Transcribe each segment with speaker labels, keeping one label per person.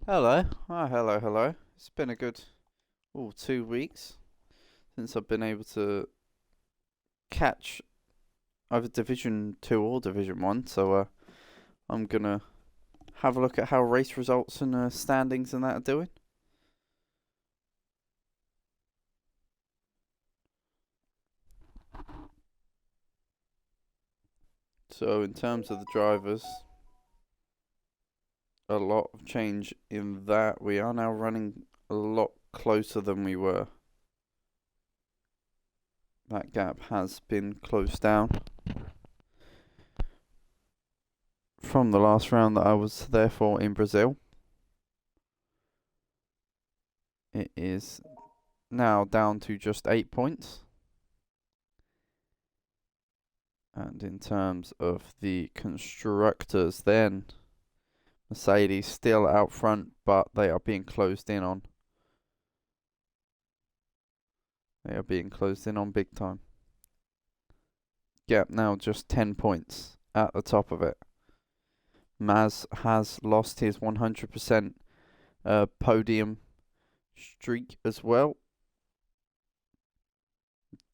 Speaker 1: Hello. Hello. It's been a good 2 weeks since I've been able to catch either Division 2 or Division 1. So I'm gonna have a look at how race results and standings and that are doing. So in terms of the drivers, a lot of change in that. We are now running a lot closer than we were. That gap has been closed down from the last round that I was there for in Brazil. It is now down to just 8 points. And in terms of the constructors, then Mercedes still out front, but they are being closed in on. They are being closed in on big time. Gap now just 10 points at the top of it. Maz has lost his 100% podium streak as well.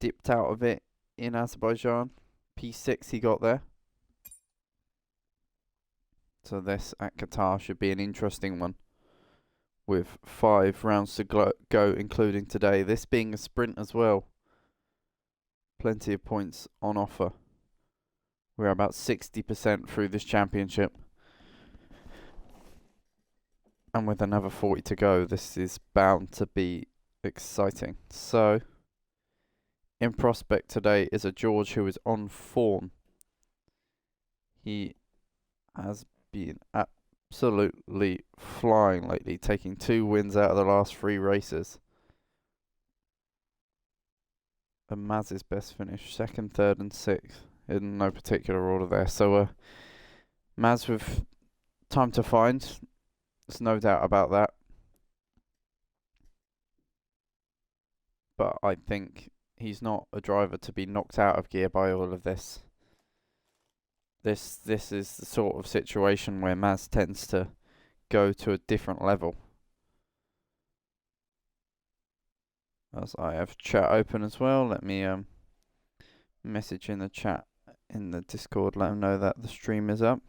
Speaker 1: Dipped out of it in Azerbaijan. P6 he got there. So this at Qatar should be an interesting one, with 5 rounds to go, including today. This being a sprint as well. Plenty of points on offer. We're about 60% through this championship. And with another 40 to go, this is bound to be exciting. So, in prospect today is a George who is on form. He has been absolutely flying lately, taking 2 wins out of the last 3 races. And Maz's best finish, 2nd, 3rd and 6th, in no particular order there. So Maz with time to find, there's no doubt about that. But I think he's not a driver to be knocked out of gear by all of this. This is the sort of situation where Maz tends to go to a different level. As I have chat open as well, let me message in the chat in the Discord, let them know that the stream is up.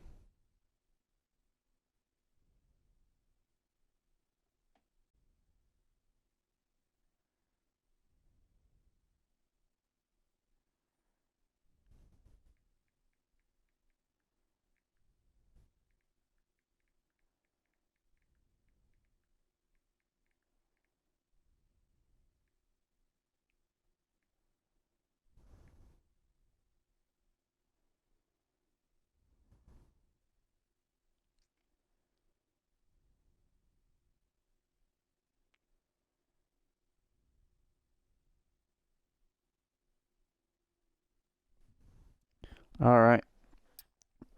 Speaker 1: Alright.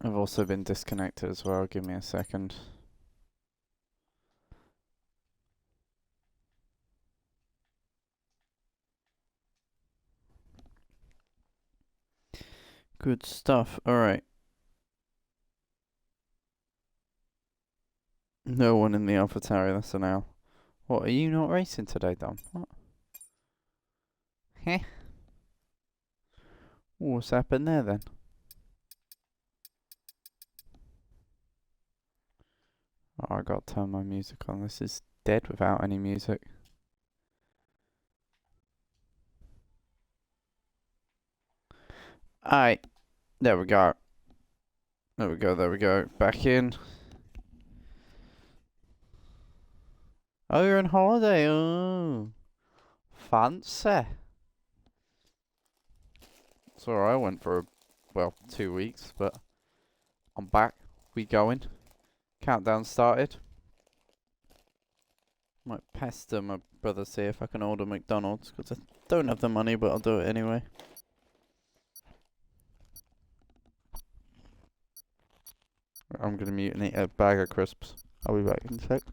Speaker 1: I've also been disconnected as well, give me a second. Good stuff, alright. No one in the AlphaTauri, that's an L. What, are you not racing today, Dom? What? Heh? What's happened there then? Oh, I gotta turn my music on. This is dead without any music. Alright. There we go. There we go. Back in. Oh, you're on holiday. Oh. Fancy. Sorry, I went for, 2 weeks, but I'm back. We going. Countdown started. Might pester my brother, see if I can order McDonald's, because I don't have the money, but I'll do it anyway. I'm gonna mute and eat a bag of crisps. I'll be back in a sec.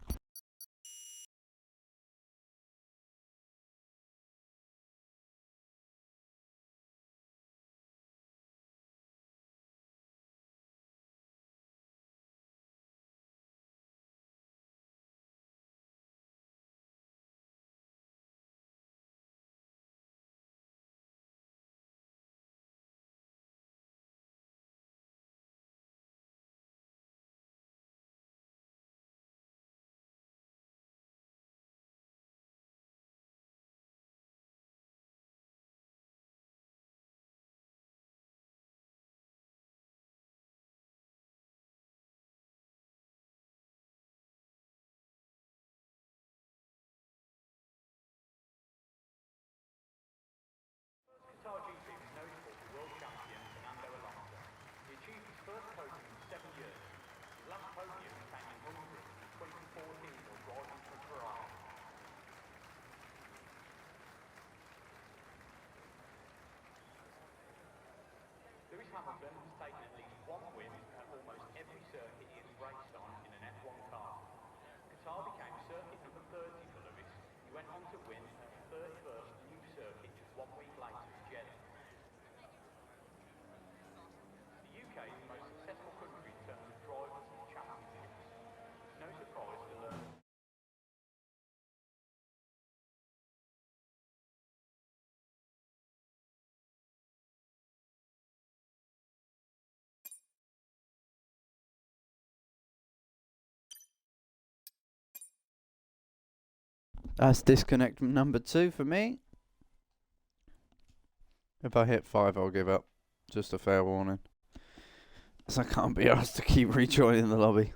Speaker 2: taken at least one win at almost every circuit he has raced on in an F1 car. Qatar became circuit number 30 for Lewis. He went on to win at the 31st new circuit just 1 week later at Jeddah. The UK is the most successful country in terms of drivers and championships. It's no surprise to learn.
Speaker 1: That's disconnect number 2 for me. If I hit 5, I'll give up. Just a fair warning. So I can't be asked to keep rejoining the lobby.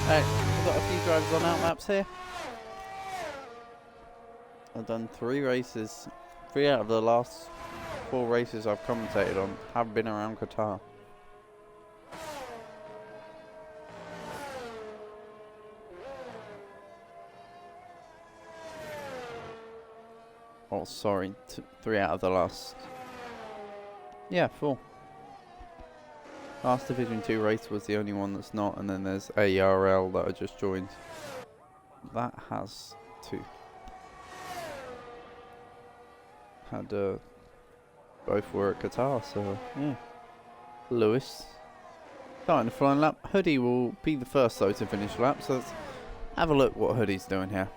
Speaker 1: Hey, we've got a few drivers on out maps here. I've done 3 races. 3 out of the last 4 races I've commentated on have been around Qatar. Oh, sorry, 3 out of the last... Yeah, 4. Last Division 2 race was the only one that's not, and then there's HRA that I just joined. That has 2. Had both were at Qatar, so yeah. Lewis starting the flying lap. Hoodie will be the first though to finish lap, so let's have a look what Hoodie's doing here.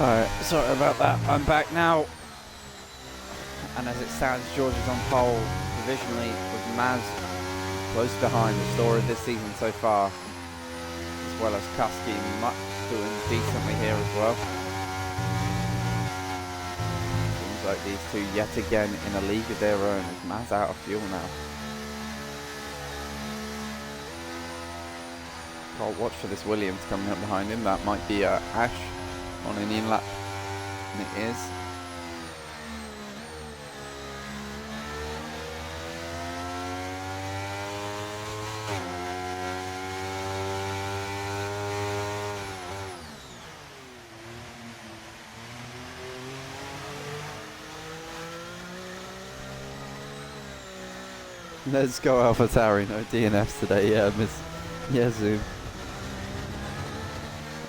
Speaker 1: Alright, sorry about that. I'm back now. And as it stands, George is on pole provisionally with Maz close behind. The story of this season so far, as well as Kusky and Muck doing decently here as well. Seems like these two yet again in a league of their own, as Maz out of fuel now. Can't watch for this Williams coming up behind him. That might be Ash on an in-lap, and it is. Let's go AlphaTauri, no DNFs today, yeah, Miss Yazoo.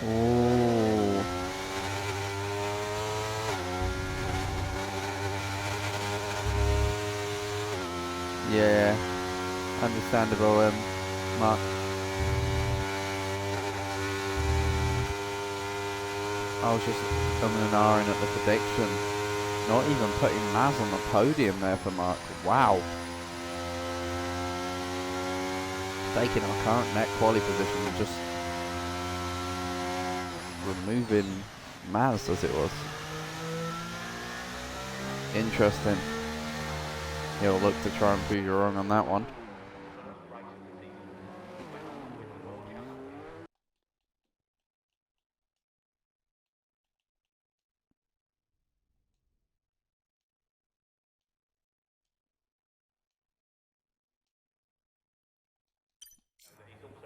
Speaker 1: Oh. Yeah, understandable, Mark. I was just umming and ahhing at the prediction. Not even putting Maz on the podium there for Mark. Wow. Taking our current net quali position and just removing Maz as it was. Interesting. He'll look to try and prove you wrong on that one.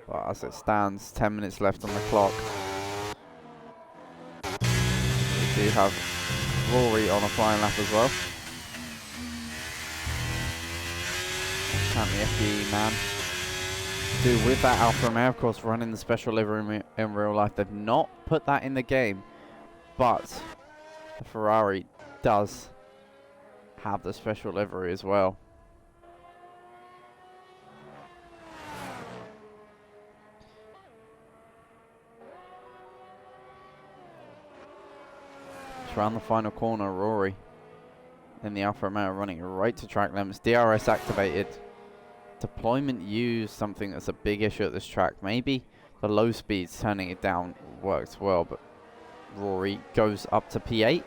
Speaker 1: But as it stands, 10 minutes left on the clock. We do have Rory on a flying lap as well. Can the FD man do with that Alfa Romeo? Of course, running the special livery in real life. They've not put that in the game, but the Ferrari does have the special livery as well. Around the final corner, Rory in the Alfa Romeo running right to track limits. DRS activated. Deployment used, something that's a big issue at this track. Maybe the low speeds turning it down works well, but Rory goes up to P8.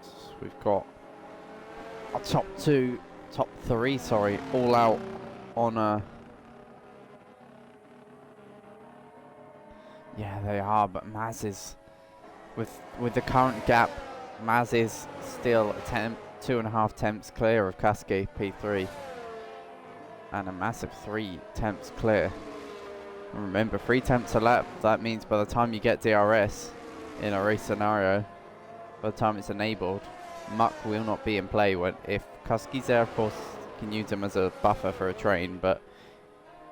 Speaker 1: So we've got our top three, sorry, all out on a... Yeah, they are, but Maz is, with the current gap, Maz is still 2.5 tenths clear of Kusky P3, and a massive 3 tenths clear. And remember, 3 tenths a lap, that means by the time you get DRS in a race scenario, by the time it's enabled, Muck will not be in play. If Kusky's there, of course, you can use him as a buffer for a train, but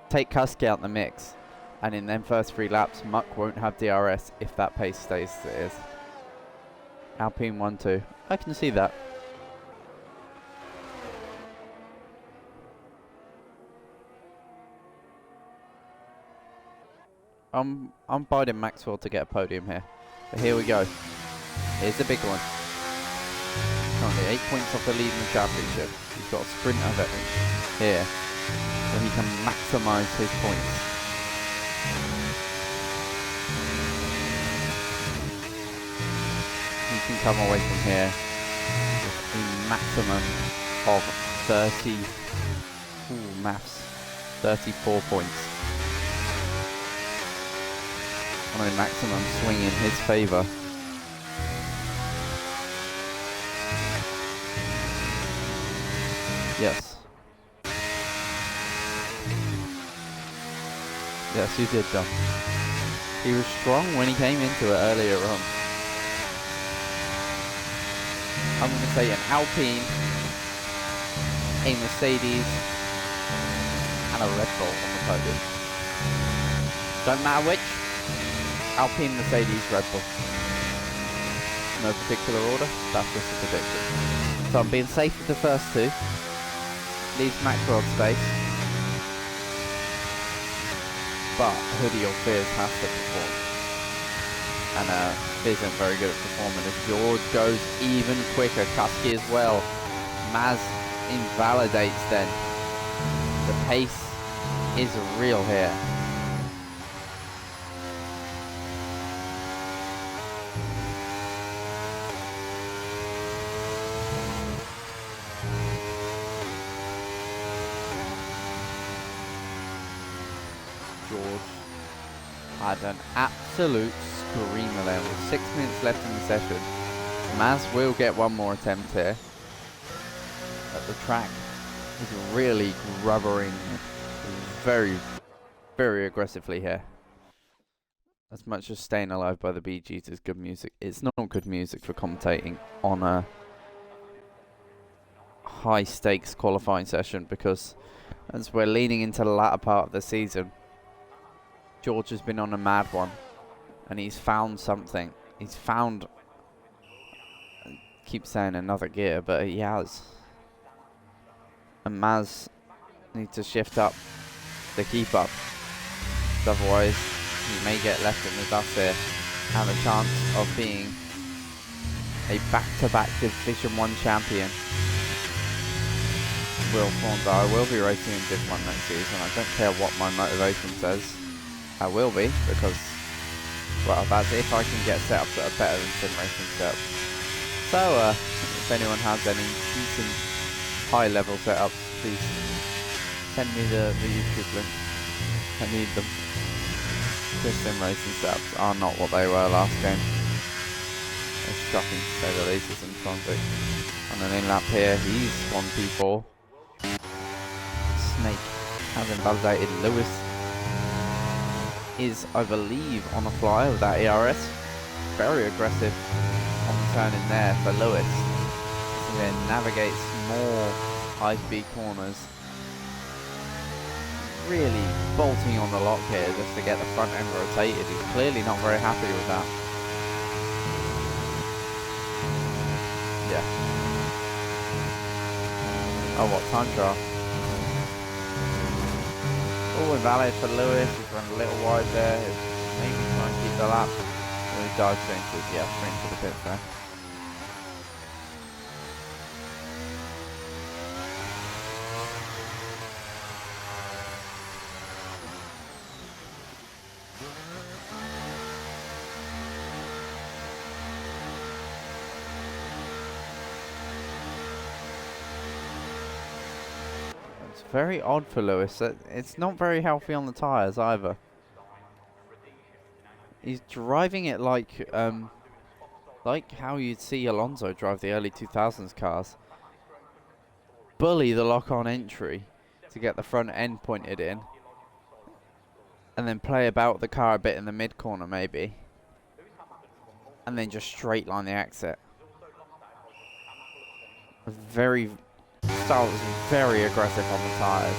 Speaker 1: take Kusky out the mix, and in them first 3 laps, Muck won't have DRS if that pace stays as it is. Alpine 1-2. I can see that. I'm biting Maxwell to get a podium here. But here we go. Here's the big one. Currently 8 points off the lead in the championship. He's got a sprint of it here, so he can maximise his points. He can come away from here with a maximum of 34 points. On a maximum swing in his favour. Yes. Yes, you did, John. He was strong when he came into it earlier on. I'm going to say an Alpine, a Mercedes, and a Red Bull on the podium. Don't matter which. Alpine, Mercedes, Red Bull. No particular order, that's just a prediction. So I'm being safe with the first two. Leaves Max Rod space. But Hoodie or Fizz has to perform. And Fizz isn't very good at performing. If George goes even quicker, Kusky as well. Maz invalidates then. The pace is real here. George had an absolute screamer there with 6 minutes left in the session. Maz will get one more attempt here. But the track is really rubbering very, very aggressively here. As much as Staying Alive by the Bee Gees is good music, it's not good music for commentating on a high stakes qualifying session, because as we're leaning into the latter part of the season, George has been on a mad one and he's found something. He's found, I keep saying another gear, but he has. And Maz needs to shift up to keep up. Otherwise, he may get left in the dust here. Have a chance of being a back-to-back Division 1 champion. Will Thorndike will be racing in Div 1 next season. I don't care what my motivation says. I will be, because, well, that's if I can get setups that are better than sim racing setups. So, if anyone has any decent high-level setups, please send me the YouTube link. I need them. The sim racing setups are not what they were last game. It's shocking to say the least. It's in transit. On an in-lap here, he's won P4. Snake has invalidated. Lewis is, I believe, on a flyer with that ERS. Very aggressive on the turn in there for Lewis. He then navigates more high-speed corners. Really bolting on the lock here just to get the front end rotated. He's clearly not very happy with that. Yeah. Oh, what time trial? Oh, invalid for Lewis. He's run a little wide there. Maybe trying to keep the lap. Well, he dives straight into the pits there. It's very odd for Lewis. It's not very healthy on the tyres either. He's driving it like how you'd see Alonso drive the early 2000s cars. Bully the lock-on entry to get the front end pointed in, and then play about the car a bit in the mid corner maybe, and then just straight line the exit. Style was very aggressive on the tyres.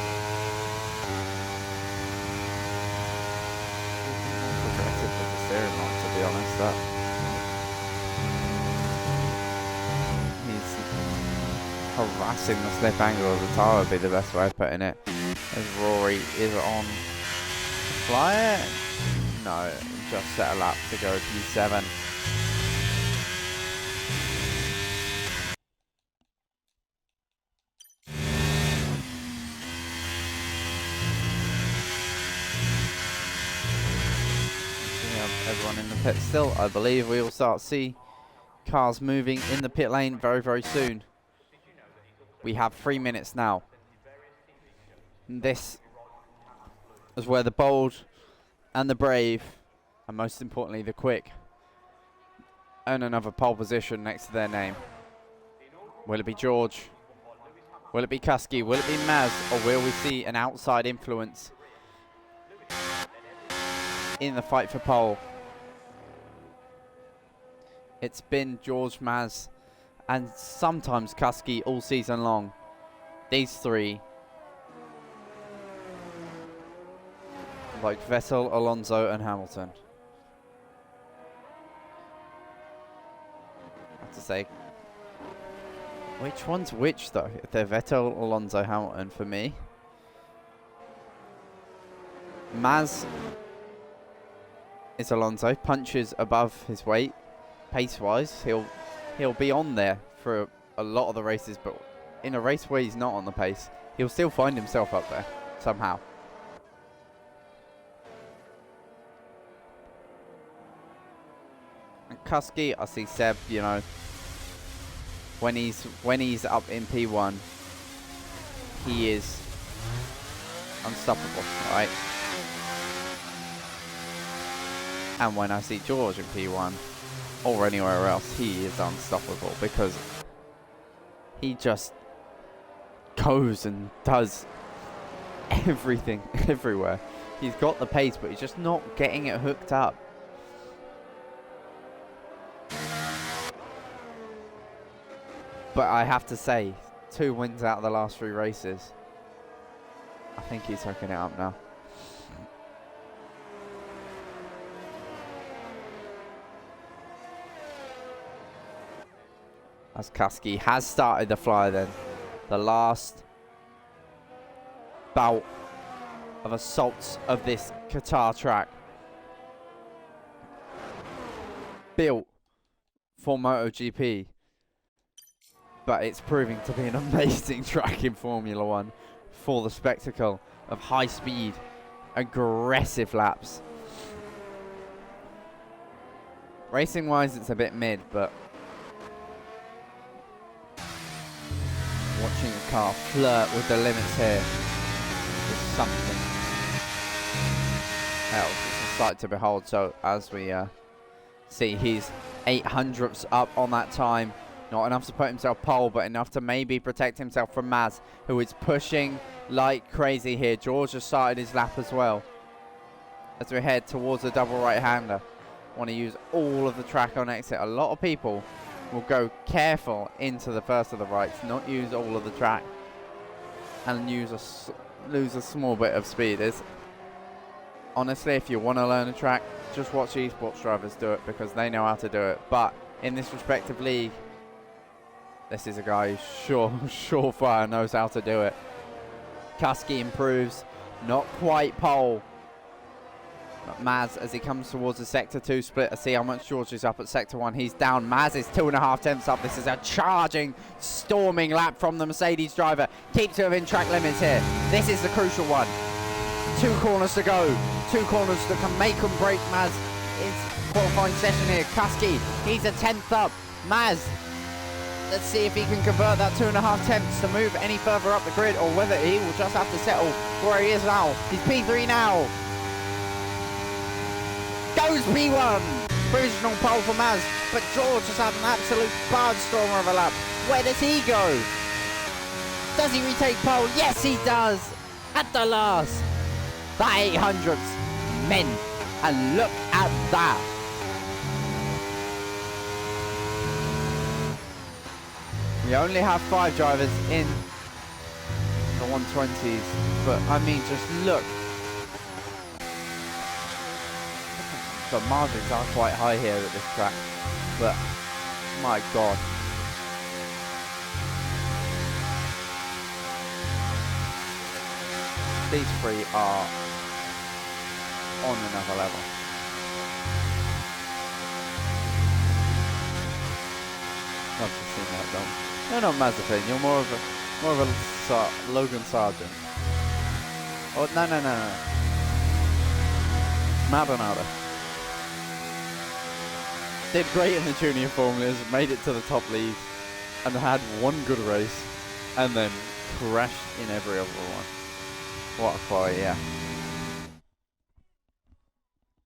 Speaker 1: Aggressive with the steering lock, to be honest. He's harassing the slip angle of the tyre would be the best way of putting it. As Rory is on flyer. No, just set a lap to go P7. Everyone in the pit still. I believe we will start to see cars moving in the pit lane very, very soon. We have 3 minutes now. And this is where the bold and the brave, and most importantly the quick, earn another pole position next to their name. Will it be George? Will it be Kusky? Will it be Maz? Or will we see an outside influence in the fight for pole? It's been George, Maz, and sometimes Kusky all season long. These three, like Vettel, Alonso and Hamilton. I have to say, Which one's which, though? They're Vettel, Alonso, Hamilton for me. Maz is Alonso. Punches above his weight. Pace-wise, he'll be on there for a lot of the races, but in a race where he's not on the pace, he'll still find himself up there somehow. And Kusky, I see Seb, you know, when he's up in P1, he is unstoppable, right? And when I see George in P1 or anywhere else, he is unstoppable because he just goes and does everything everywhere. He's got the pace, but he's just not getting it hooked up. But I have to say, 2 wins out of the last 3 races. I think he's hooking it up now. As Kusky has started the fly then. The last bout of assaults of this Qatar track. Built for MotoGP. But it's proving to be an amazing track in Formula 1 for the spectacle of high speed, aggressive laps. Racing wise, it's a bit mid, but watching a car flirt with the limits here is something else. It's a sight to behold. So as we see, he's 800ths up on that time. Not enough to put himself pole, but enough to maybe protect himself from Maz, who is pushing like crazy here. George has started his lap as well. As we head towards the double right-hander. Want to use all of the track on exit. A lot of people will go careful into the first of the rights, not use all of the track, and lose a small bit of speed. Honestly, if you want to learn a track, just watch esports drivers do it because they know how to do it. But in this respective league, this is a guy who surefire knows how to do it. Kusky improves, not quite pole. But Maz, as he comes towards the Sector 2 split, I see how much George is up at Sector 1. He's down. Maz is 2.5 tenths up. This is a charging, storming lap from the Mercedes driver. Keeps it within track limits here. This is the crucial one. 2 corners to go. 2 corners that can make and break Maz. It's qualifying session here. Kusky, he's a 10th up. Maz, let's see if he can convert that 2.5 tenths to move any further up the grid, or whether he will just have to settle where he is now. He's P3 now. Goes P1. Provisional pole for Maz, but George has had an absolute barnstormer of a lap. Where does he go? Does he retake pole? Yes, he does. At the last. The 800ths men. And look at that. We only have 5 drivers in the 120s, but I mean, just look. The margins are quite high here at this track, but my God. These 3 are on another level. Love to see that done. You're not Mazepin, you're more of a Logan Sargent. Oh, no. Maldonado. Did great in the junior formulas, made it to the top league, and had 1 good race, and then crashed in every other one. What a quality, yeah.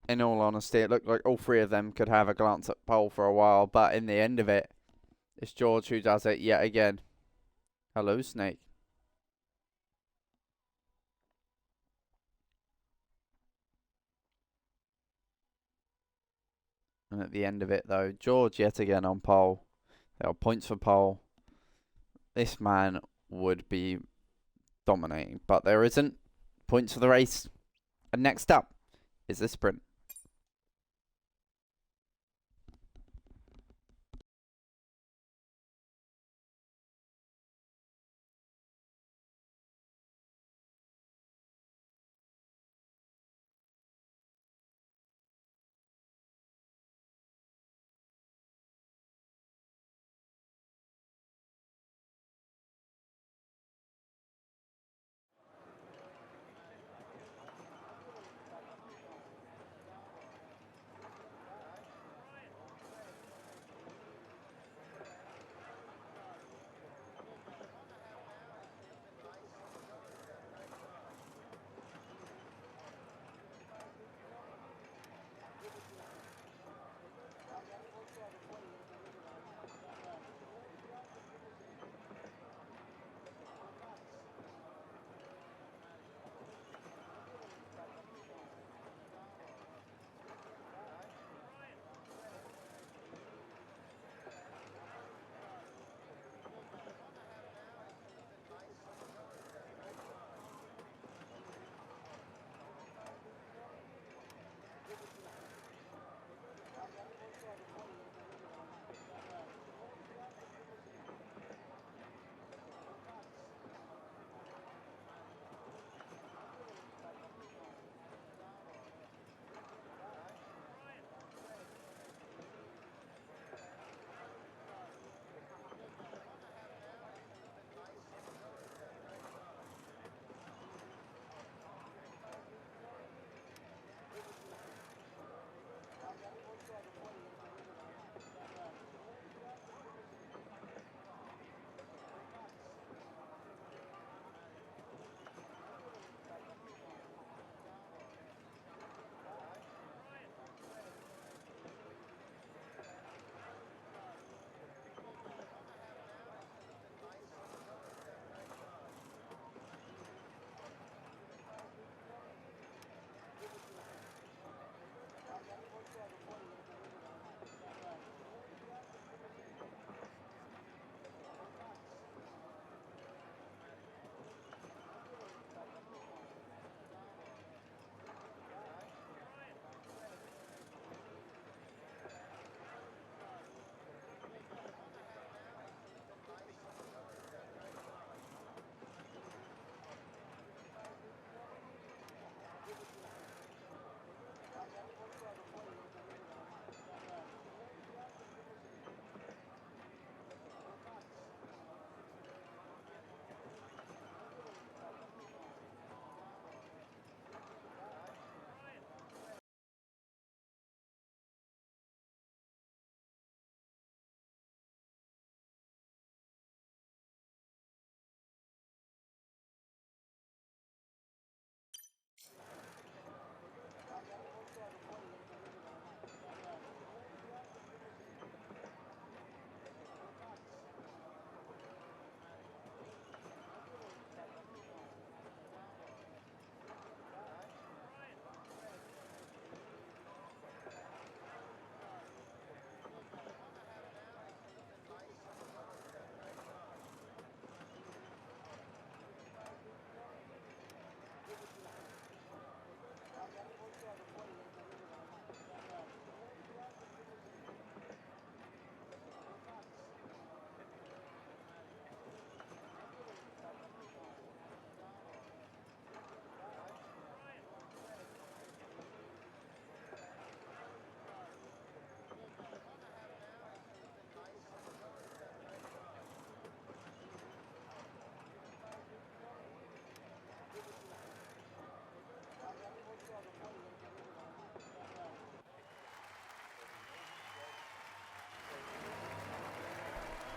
Speaker 1: In all honesty, it looked like all 3 of them could have a glance at pole for a while, but in the end of it, it's George who does it yet again. Hello, Snake. And at the end of it, though, George yet again on pole. There are points for pole. This man would be dominating, but there isn't. Points for the race. And next up is the sprint.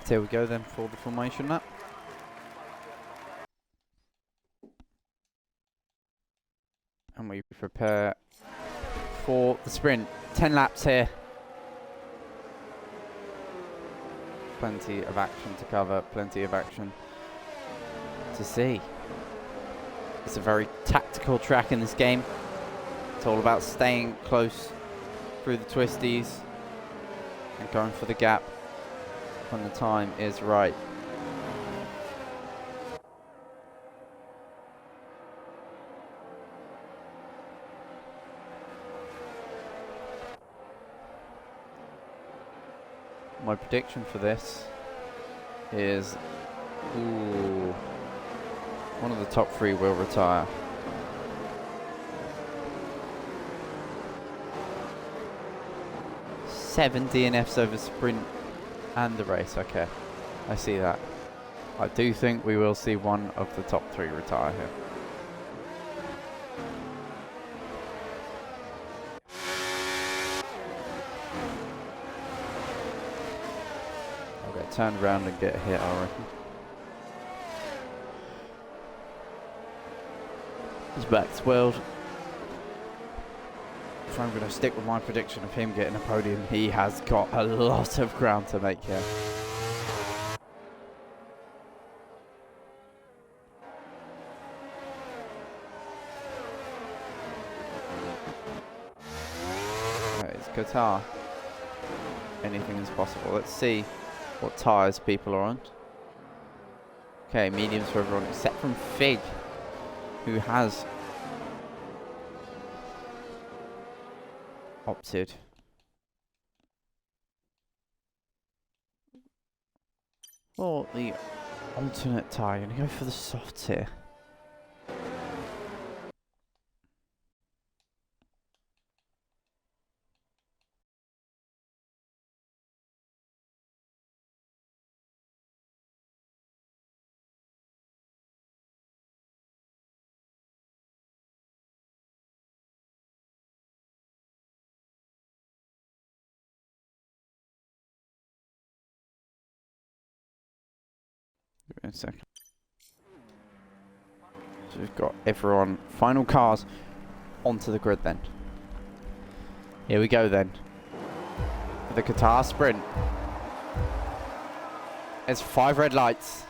Speaker 1: Here we go then for the formation lap. And we prepare for the sprint. 10 laps here. Plenty of action to cover, plenty of action to see. It's a very tactical track in this game. It's all about staying close through the twisties and going for the gap when the time is right. My prediction for this is, one of the top three will retire. Seven DNFs over sprint and the race. Okay, I see that. I do think we will see one of the top three retire here. I'll get turned around and get hit, I reckon. He's back to world. If I'm going to stick with my prediction of him getting a podium, he has got a lot of ground to make here. It's Qatar. Anything is possible. Let's see what tyres people are on. Okay, mediums for everyone except from Fig, who has opted for the alternate tyre. Gonna go for the softs here. Give me a second. So we've got everyone, final cars onto the grid then. Here we go then. For the Qatar sprint. There's 5 red lights.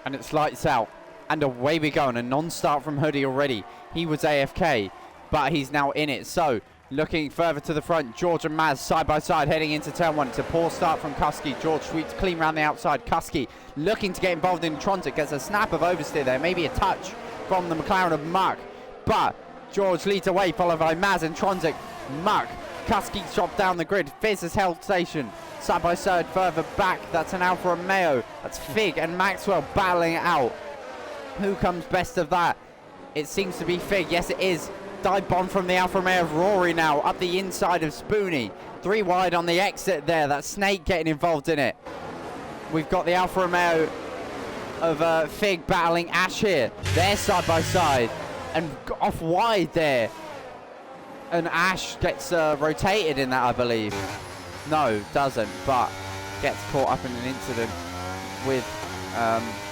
Speaker 1: And it's lights out. And away we go. And a non-start from Hoodie already. He was AFK, but he's now in it. So, looking further to the front, George and Maz side by side heading into turn 1. It's a poor start from Kusky. George sweeps clean round the outside. Kusky looking to get involved in Trontic. Gets a snap of oversteer there. Maybe a touch from the McLaren of Muck. But George leads away, followed by Maz and Trontic. Muck. Kusky chopped down the grid. Fizz has held station. Side by side further back. That's an Alfa Romeo. That's Fig and Maxwell battling it out. Who comes best of that? It seems to be Fig. Yes, it is. Dive bomb from the Alfa Romeo of Rory now, up the inside of Spoonie. 3 wide on the exit there. That's Snake getting involved in it. We've got the Alfa Romeo of Fig battling Ash here. They're side by side and off wide there. And Ash gets rotated in that, I believe. No, doesn't, but gets caught up in an incident with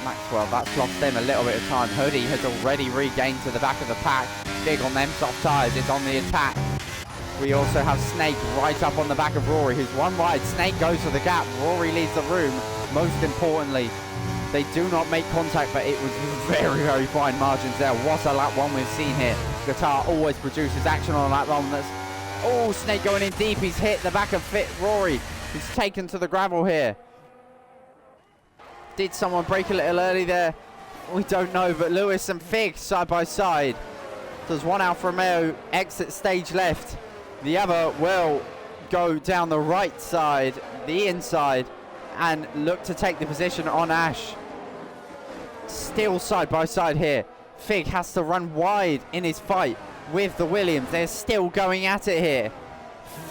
Speaker 1: Maxwell. That's lost them a little bit of time. Hoodie has already regained to the back of the pack. Big on them soft tyres. It's on the attack. We also have Snake right up on the back of Rory, who's 1 wide. Snake goes for the gap. Rory leaves the room. Most importantly, they do not make contact, but it was very, very fine margins there. What a lap 1 we've seen here. Qatar always produces action on lap 1. That's, oh, Snake going in deep. He's hit the back of Rory, who's taken to the gravel here. Did someone break a little early there? We don't know, but Lewis and Fig side by side. Does one Alfa Romeo exit stage left? The other will go down the right side, the inside, and look to take the position on Ash. Still side by side here. Fig has to run wide in his fight with the Williams. They're still going at it here.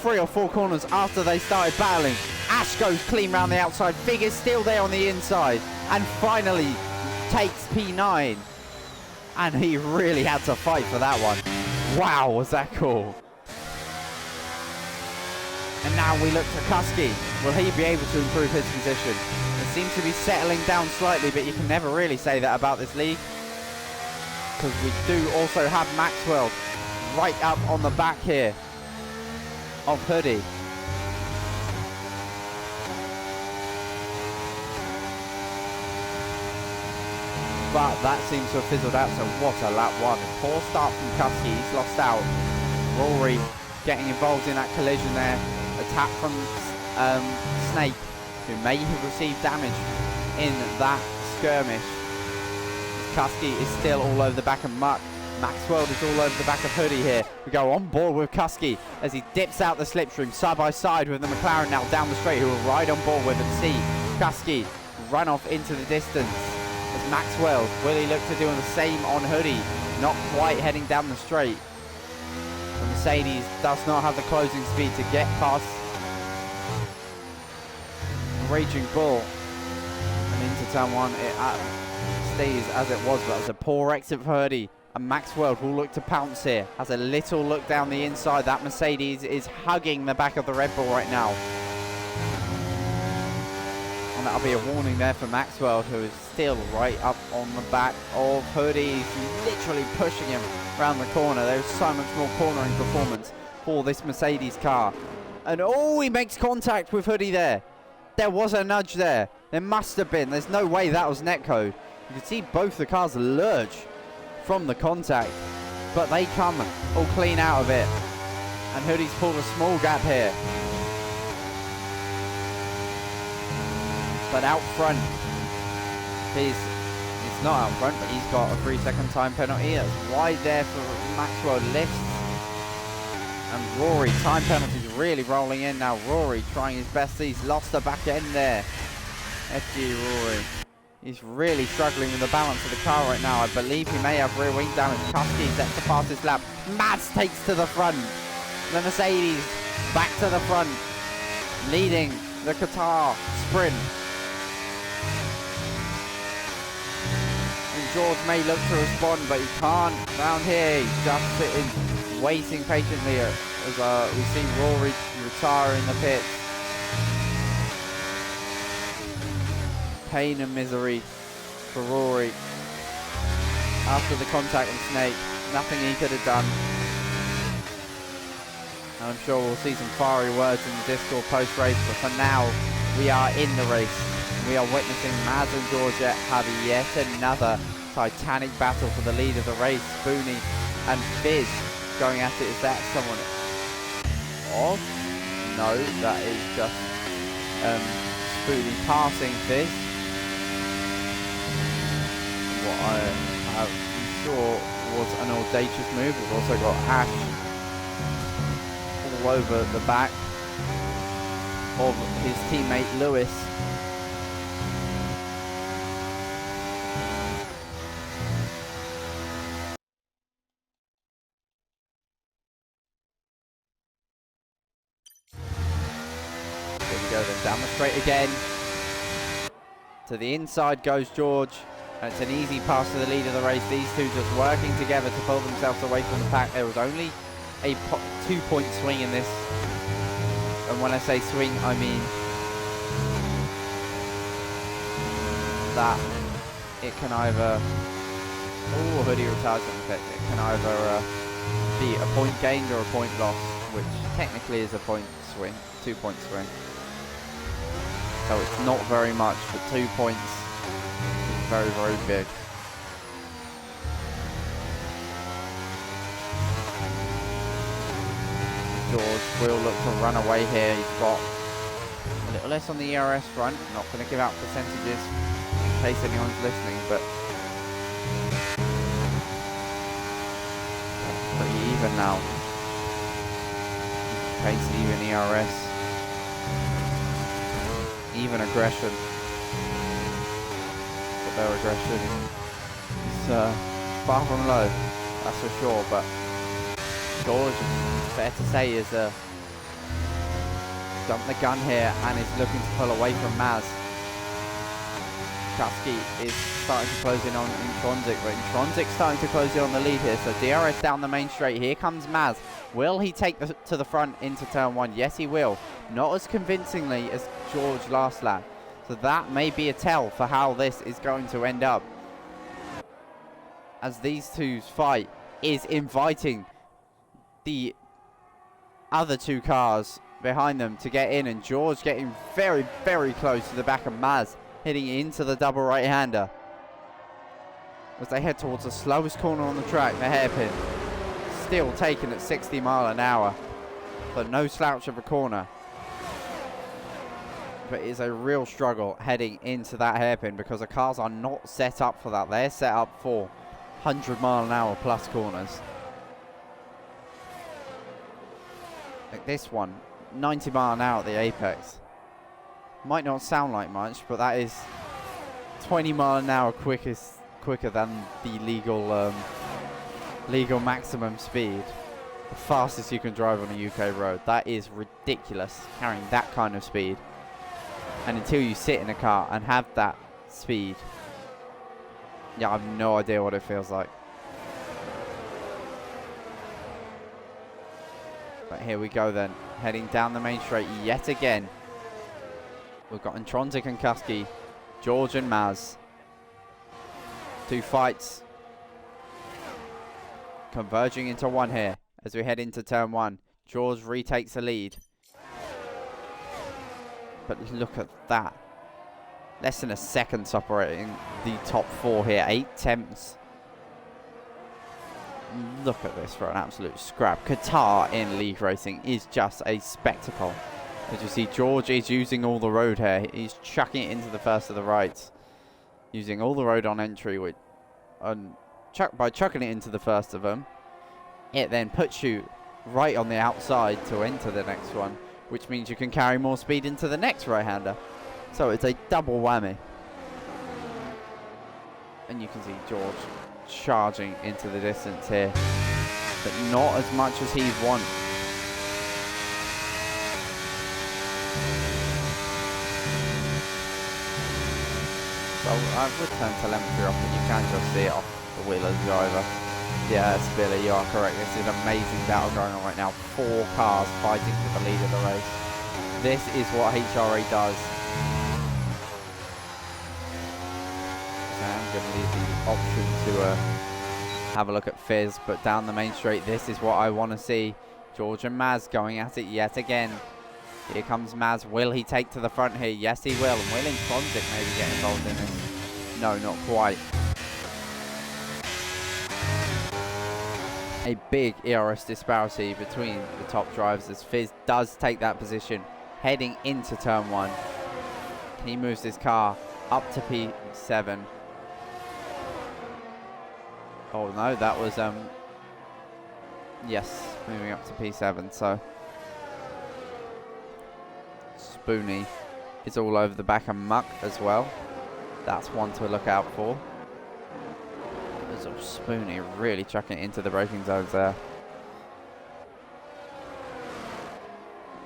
Speaker 1: 3 or 4 corners after they started battling. Ash goes clean round the outside. Fig is still there on the inside and finally takes P9. And he really had to fight for that one. Wow, was that cool. And now we look to Kuski. Will he be able to improve his position? It seems to be settling down slightly, but you can never really say that about this league, because we do also have Maxwell right up on the back here of Hoodie. But that seems to have fizzled out, so what a lap one. Poor start from Kuski, he's lost out. Rory getting involved in that collision there. Attack from Snake, who may have received damage in that skirmish. Kuski is still all over the back of Muck. Maxwell is all over the back of Hoodie here. We go on board with Kuski as he dips out the slipstream side by side with the McLaren now down the straight, who will ride on board with and see Kuski run off into the distance. As Maxwell, will he look to do the same on Hoodie? Not quite heading down the straight. The Mercedes does not have the closing speed to get past Raging Bull. And into turn one, it stays as it was, but it's a poor exit for Hoodie. And Maxwell will look to pounce here. Has a little look down the inside. That Mercedes is hugging the back of the Red Bull right now. And that'll be a warning there for Maxwell, who is still right up on the back of Hoodie. He's literally pushing him around the corner. There's so much more cornering performance for this Mercedes car. And oh, he makes contact with Hoodie there. There was a nudge there. There must have been. There's no way that was netcode. You can see both the cars lurch from the contact, but they come all clean out of it. And Hoodie's pulled a small gap here. But out front, he's not out front, but he's got a 3-second time penalty. That's wide there for Maxwell lifts. And Rory, time penalties really rolling in now. Rory trying his best. He's lost the back end there. FG Rory. He's really struggling with the balance of the car right now. I believe he may have rear wing damage. Kuski sets the fastest lap. Mads takes to the front. The Mercedes back to the front, leading the Qatar sprint. And George may look to respond, but he can't. Round here, he's just sitting, waiting patiently as we see Rory retire in the pits. Pain and misery for Rory after the contact with Snake. Nothing he could have done. And I'm sure we'll see some fiery words in the Discord post-race, but for now we are in the race. We are witnessing Maz and Georgia have yet another titanic battle for the lead of the race. Spoonie and Fizz going at it. Is that someone off? No, that is just Spoonie passing Fizz. What I'm sure was an audacious move. We've also got Ash all over the back of his teammate Lewis. Here we go then, down the straight again. To the inside goes George. And it's an easy pass to the lead of the race. These two just working together to pull themselves away from the pack. There was only a 2-point swing in this. And when I say swing, I mean that it can either... Oh, Hoodie retires on the pit. It can either be a point gained or a point lost, which technically is a point swing, 2-point swing. So it's not very much, but 2 points. Very, very big. George will look to run away here. He's got a little less on the ERS front. Not going to give out percentages in case anyone's listening, but pretty even now. Pace, even ERS. Even aggression. Their aggression is far from low, that's for sure, but George, fair to say, is jumped the gun here and is looking to pull away from Maz. Kusky is starting to close in on Intronsic, but Intronsic's starting to close in on the lead here. So DRS down the main straight. Here comes Maz. Will he take to the front into turn 1? Yes, he will. Not as convincingly as George last lap. So that may be a tell for how this is going to end up, as these two's fight is inviting the other two cars behind them to get in, and George getting very, very close to the back of Maz, heading into the double right-hander as they head towards the slowest corner on the track, the hairpin. Still taken at 60 miles an hour, but no slouch of a corner. But it is a real struggle heading into that hairpin because the cars are not set up for that. They're set up for 100 mile an hour plus corners. Like this one, 90 mile an hour at the apex. Might not sound like much, but that is 20 mile an hour quicker than the legal maximum speed. The fastest you can drive on a UK road. That is ridiculous, carrying that kind of speed. And until you sit in a car and have that speed, yeah, I have no idea what it feels like. But here we go then, heading down the main straight yet again. We've got Intronsic and Kusky, George and Maz. Two fights converging into one here as we head into turn 1. George retakes the lead. But look at that. Less than a second separating the top 4 here. 8 tenths. Look at this for an absolute scrap. Qatar in league racing is just a spectacle. As you see, George is using all the road here. He's chucking it into the first of the rights. Using all the road on entry. By chucking it into the first of them, it then puts you right on the outside to enter the next one, which means you can carry more speed into the next right-hander. So it's a double whammy. And you can see George charging into the distance here, but not as much as he'd want. So I've returned telemetry off, and you can just see it off the wheel of the driver. Yes, Billy, you are correct. This is an amazing battle going on right now. 4 cars fighting for the lead of the race. This is what HRA does. So I'm going to leave the option to have a look at Fizz, but down the main straight, this is what I want to see. George and Maz going at it yet again. Here comes Maz. Will he take to the front here? Yes, he will. And will Intronsic maybe get involved in this? No, not quite. A big ERS disparity between the top drivers as Fizz does take that position heading into turn 1. He moves his car up to P7. Oh no, that was yes, moving up to P7. So Spoonie is all over the back of Muck as well. That's one to look out for. Spoonie really chucking it into the braking zones there.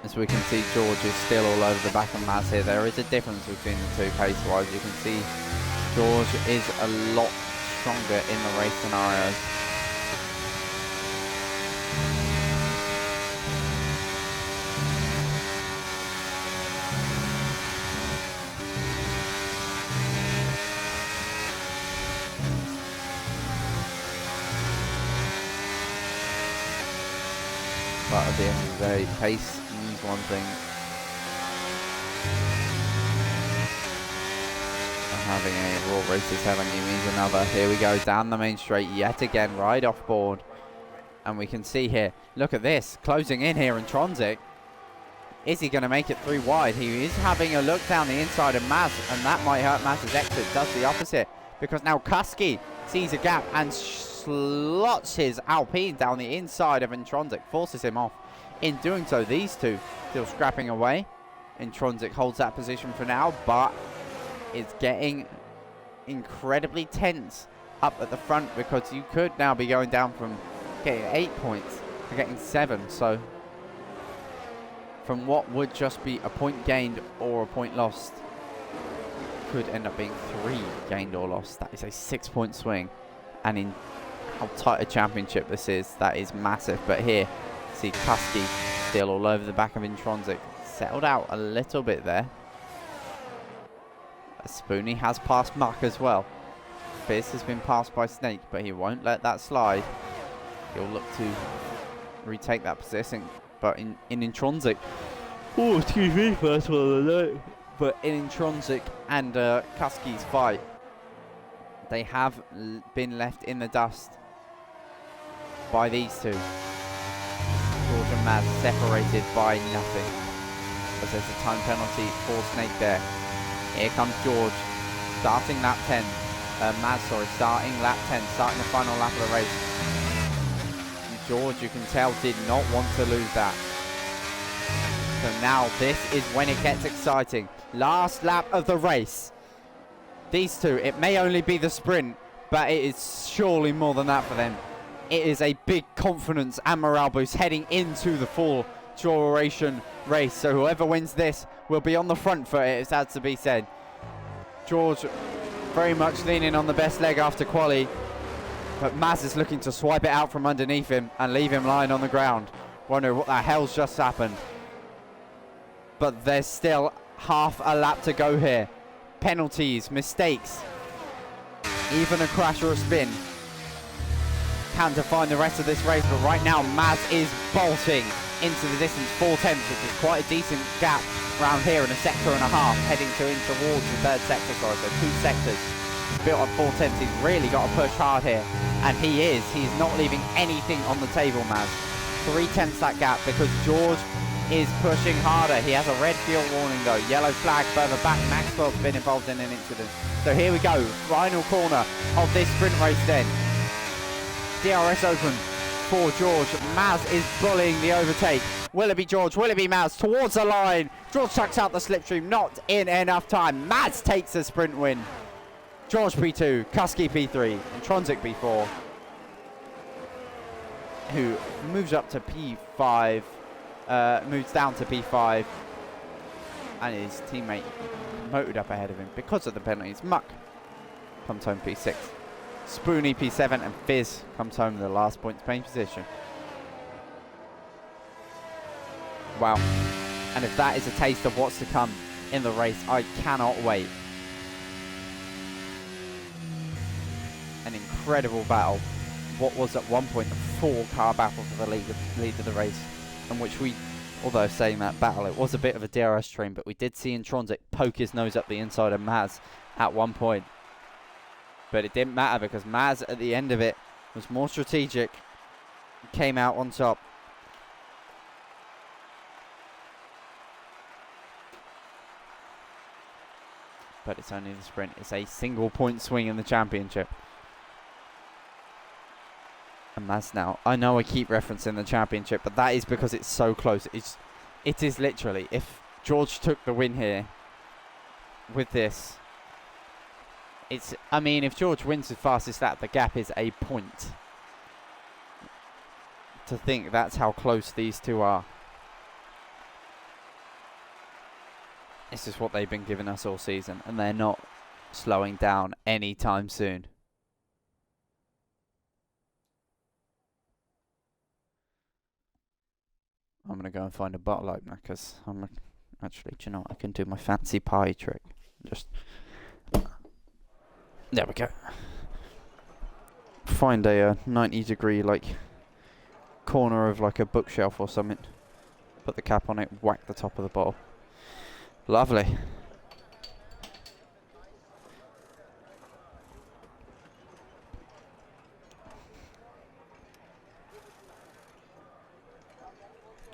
Speaker 1: As we can see, George is still all over the back of Maz here. There is a difference between the two pace-wise. You can see George is a lot stronger in the race scenarios. But at the end of the day, pace means one thing, and having a raw race is telling you means another. Here we go, down the main straight yet again, right off board. And we can see here, look at this, closing in here in Intronsic. Is he going to make it through wide? He is having a look down the inside of Maz, and that might hurt Maz's exit. Does the opposite, because now Kusky sees a gap and slots his Alpine down the inside of Intronsic, forces him off. In doing so, these two still scrapping away. Intronsic holds that position for now, but it's getting incredibly tense up at the front, because you could now be going down from getting 8 points to getting 7. So from what would just be a point gained or a point lost, could end up being 3 gained or lost. That is a 6-point swing. And in how tight a championship this is, that is massive. But here, see Kusky still all over the back of Intronsic. Settled out a little bit there. Spoonie has passed Muck as well. Fizz has been passed by Snake, but he won't let that slide. He'll look to retake that position. But in Intronsic, oh, excuse me, first one of the night. But in Intronsic and Kusky's fight, they have been left in the dust by these two. George and Maz separated by nothing. As there's a time penalty for Snake there. Here comes George, starting lap 10. Maz, sorry, starting lap 10, starting the final lap of the race. And George, you can tell, did not want to lose that. So now this is when it gets exciting. Last lap of the race. These two, it may only be the sprint, but it is surely more than that for them. It is a big confidence and morale boost heading into the full duration race. So whoever wins this will be on the front foot, it has to be said. George very much leaning on the best leg after quali, but Maz is looking to swipe it out from underneath him and leave him lying on the ground. Wonder what the hell's just happened. But there's still half a lap to go here. Penalties, mistakes, even a crash or a spin can define the rest of this race. But right now Maz is bolting into the distance, 4/10, which is quite a decent gap around here, in a sector and a half, heading in towards the third sector. Sorry, so 2 sectors built on 4/10. He's really got to push hard here, and he's not leaving anything on the table, Maz. 3/10 that gap, because George is pushing harder. He has a red fuel warning though. Yellow flag further back. Maxwell's been involved in an incident. So here we go. Final corner of this sprint race then. DRS open for George. Maz is bullying the overtake. Will it be George? Will it be Maz? Towards the line. George tucks out the slipstream. Not in enough time. Maz takes the sprint win. George P2. Kusky P3. And Tronzik P4. Who moves up to P5. Moves down to P5, and his teammate motored up ahead of him because of the penalties. Muck comes home P6, Spoonie P7, and Fizz comes home in the last points paying position. Wow. And if that is a taste of what's to come in the race, I cannot wait. An incredible battle. What was at one point a 4-car battle for the lead of the race. In which we, although saying that battle, it was a bit of a DRS train, but we did see Intronsic poke his nose up the inside of Maz at one point. But it didn't matter, because Maz at the end of it was more strategic, came out on top. But it's only the sprint. It's a single point swing in the championship. And Maz now, I know I keep referencing the championship, but that is because it's so close. It is literally, if George took the win here with this, I mean, if George wins his fastest lap, the gap is a point. To think that's how close these two are. This is what they've been giving us all season, and they're not slowing down anytime soon. I'm going to go and find a bottle opener, because I'm actually, do you know what, I can do my fancy pie trick. Just, there we go. Find a 90-degree, like, corner of, like, a bookshelf or something. Put the cap on it, whack the top of the bottle. Lovely.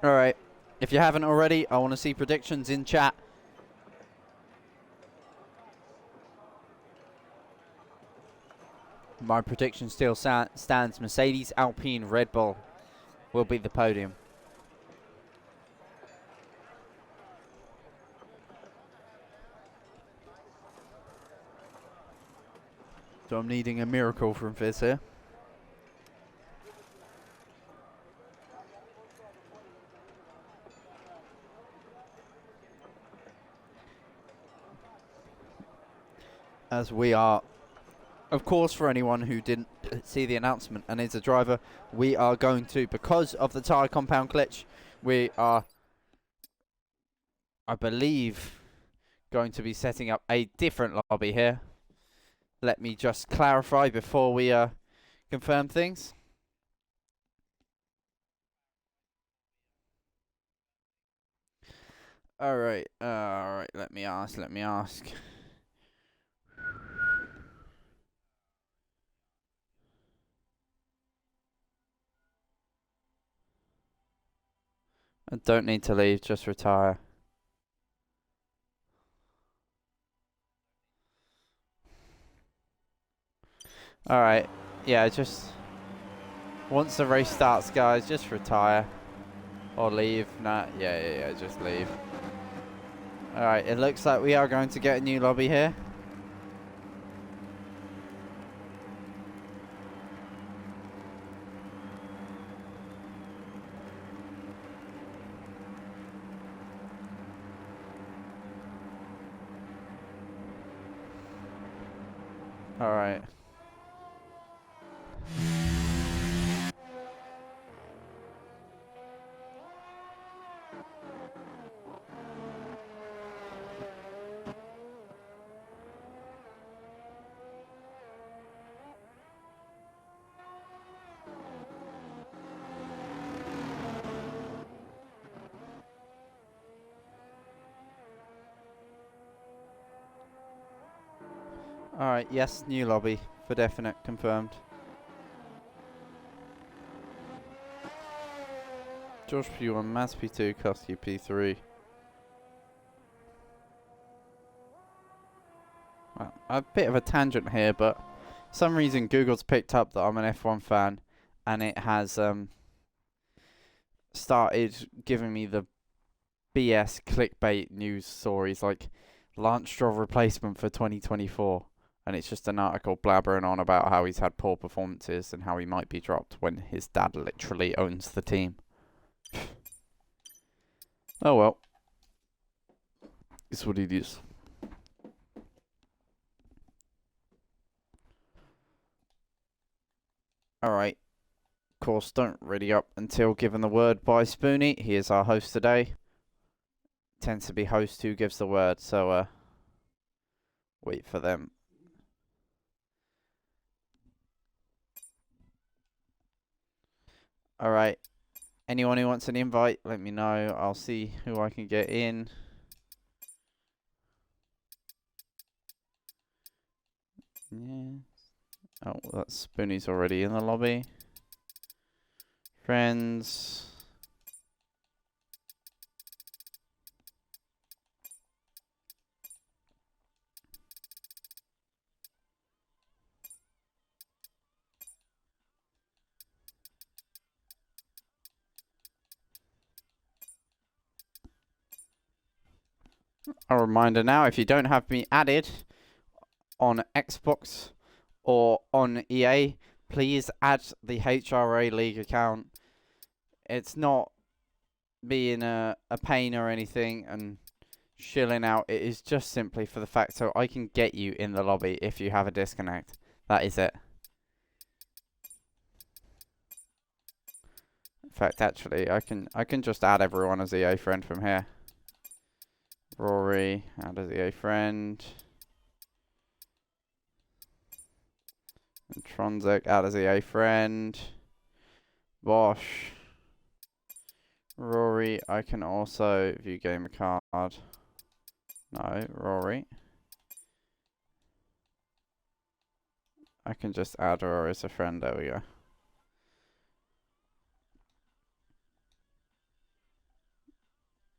Speaker 1: Alright, if you haven't already, I want to see predictions in chat. My prediction still stands. Mercedes, Alpine, Red Bull will be the podium. So I'm needing a miracle from Fizz here. as we are, of course, for anyone who didn't see the announcement and is a driver, we are going to, because of the tyre compound glitch, we are, I believe, going to be setting up a different lobby here. Let me just clarify before we confirm things. Alright, let me ask. I don't need to leave, just retire. Alright, yeah, just once the race starts, guys, just retire. Or leave. Nah, yeah, just leave. Alright, it looks like we are going to get a new lobby here. Alright. Alright, yes, new lobby. For definite, confirmed. George P1, Maz P2, Kusky P3. Well, a bit of a tangent here, but for some reason Google's picked up that I'm an F1 fan, and it has started giving me the BS clickbait news stories like Lance Stroll replacement for 2024. And it's just an article blabbering on about how he's had poor performances and how he might be dropped when his dad literally owns the team. Oh well. It's what it is. Alright. Of course, don't ready up until given the word by Spoonie. He is our host today. Tends to be host who gives the word, so wait for them. Alright. Anyone who wants an invite, let me know. I'll see who I can get in. Yeah. Oh, that's Spoonie's already in the lobby. Friends. A reminder now, if you don't have me added on Xbox or on EA, please add the HRA League account. It's not being a pain or anything and shilling out. It is just simply for the fact so I can get you in the lobby if you have a disconnect. That is it. In fact, actually, I can just add everyone as EA friend from here. Rory, add as EA friend. And Tronzek, add as EA friend. Bosch. Rory, I can also view gamer card. No, Rory. I can just add Rory as a friend, there we go.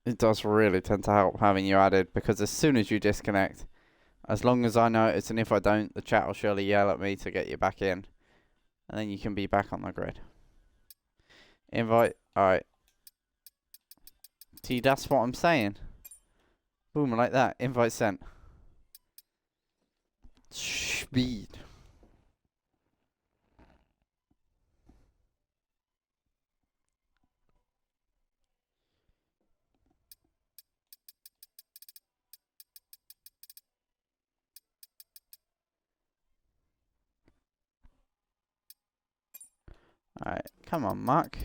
Speaker 1: It does really tend to help having you added, because as soon as you disconnect, as long as I notice, and if I don't, the chat will surely yell at me to get you back in. And then you can be back on the grid. Invite, alright. See, that's what I'm saying. Boom, like that. Invite sent. Speed. Alright, come on, Muck.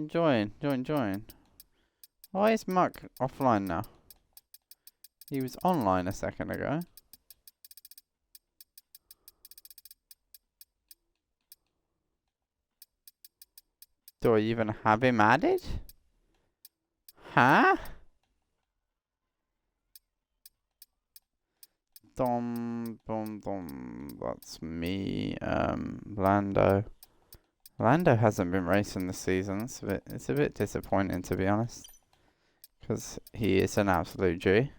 Speaker 1: Join. Why is Muck offline now? He was online a second ago. Do I even have him added? Huh? Dom. That's me. Lando. Lando hasn't been racing this season. It's a bit disappointing, to be honest. Because he is an absolute G.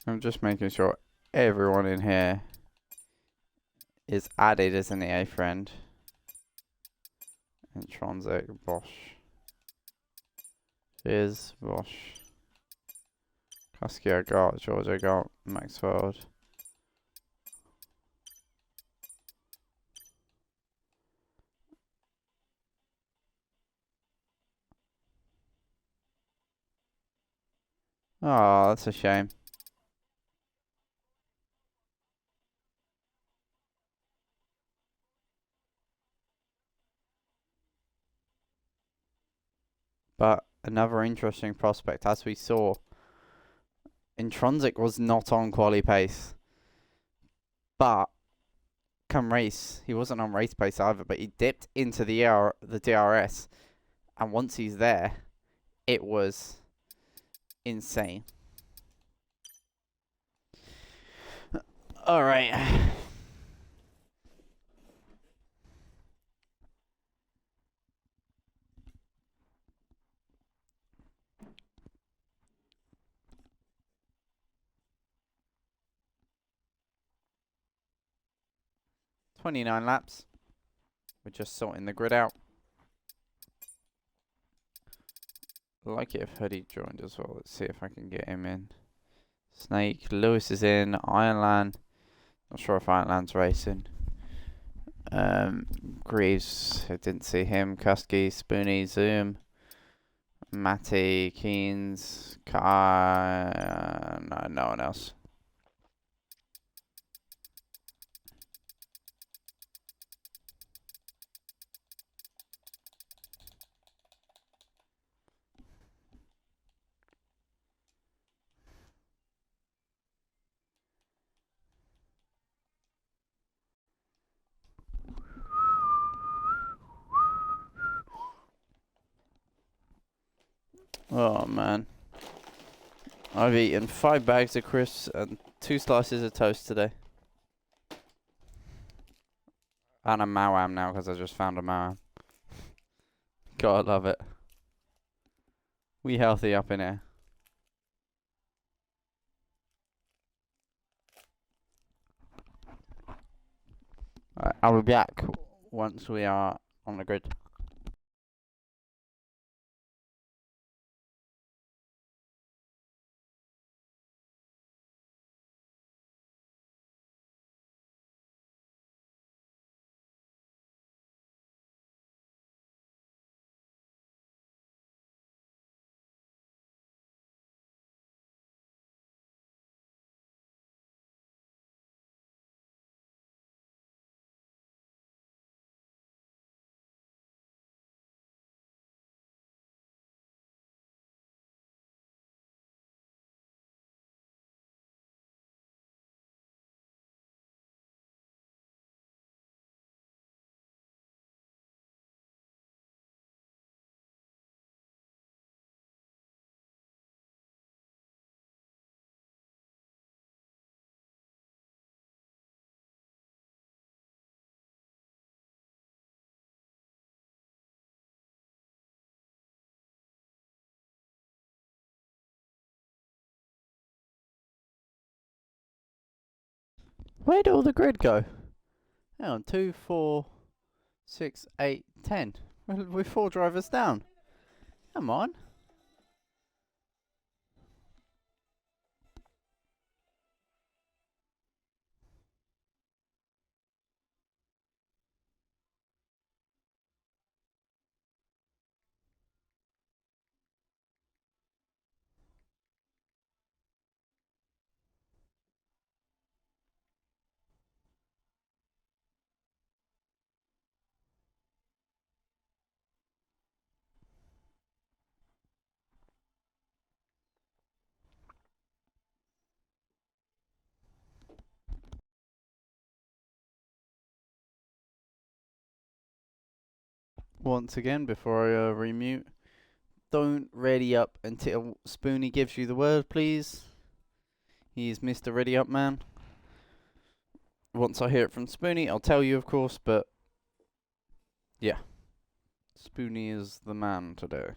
Speaker 1: I'm just making sure everyone in here is added as an EA friend. Intrinsic, Bosch. Fizz, Bosch. Husky I got, George I got, Maxwell. Oh, that's a shame. But another interesting prospect, as we saw, Intrinsic was not on quali pace. But come race, he wasn't on race pace either, but he dipped into the DRS, and once he's there, it was insane. All right. .29 laps. We're just sorting the grid out. I'd like it if Hoodie joined as well. Let's see if I can get him in. Snake, Lewis is in. Ironland. Not sure if Ironland's racing. Greaves, I didn't see him. Kusky, Spoonie, Zoom. Matty, Keynes, no one else. Oh man. I've eaten 5 bags of crisps and 2 slices of toast today. And a Mawam now because I just found a Mawam. God, I love it. We healthy up in here. Right, I'll be back once we are on the grid. Where did all the grid go? Hang on, 2, 4, 6, 8, 10. We're 4 drivers down. Come on. once again before I remute. Don't ready up until Spoonie gives you the word, please. He's Mr. Ready Up Man. Once I hear it from Spoonie, I'll tell you, of course, but yeah. Spoonie is the man today.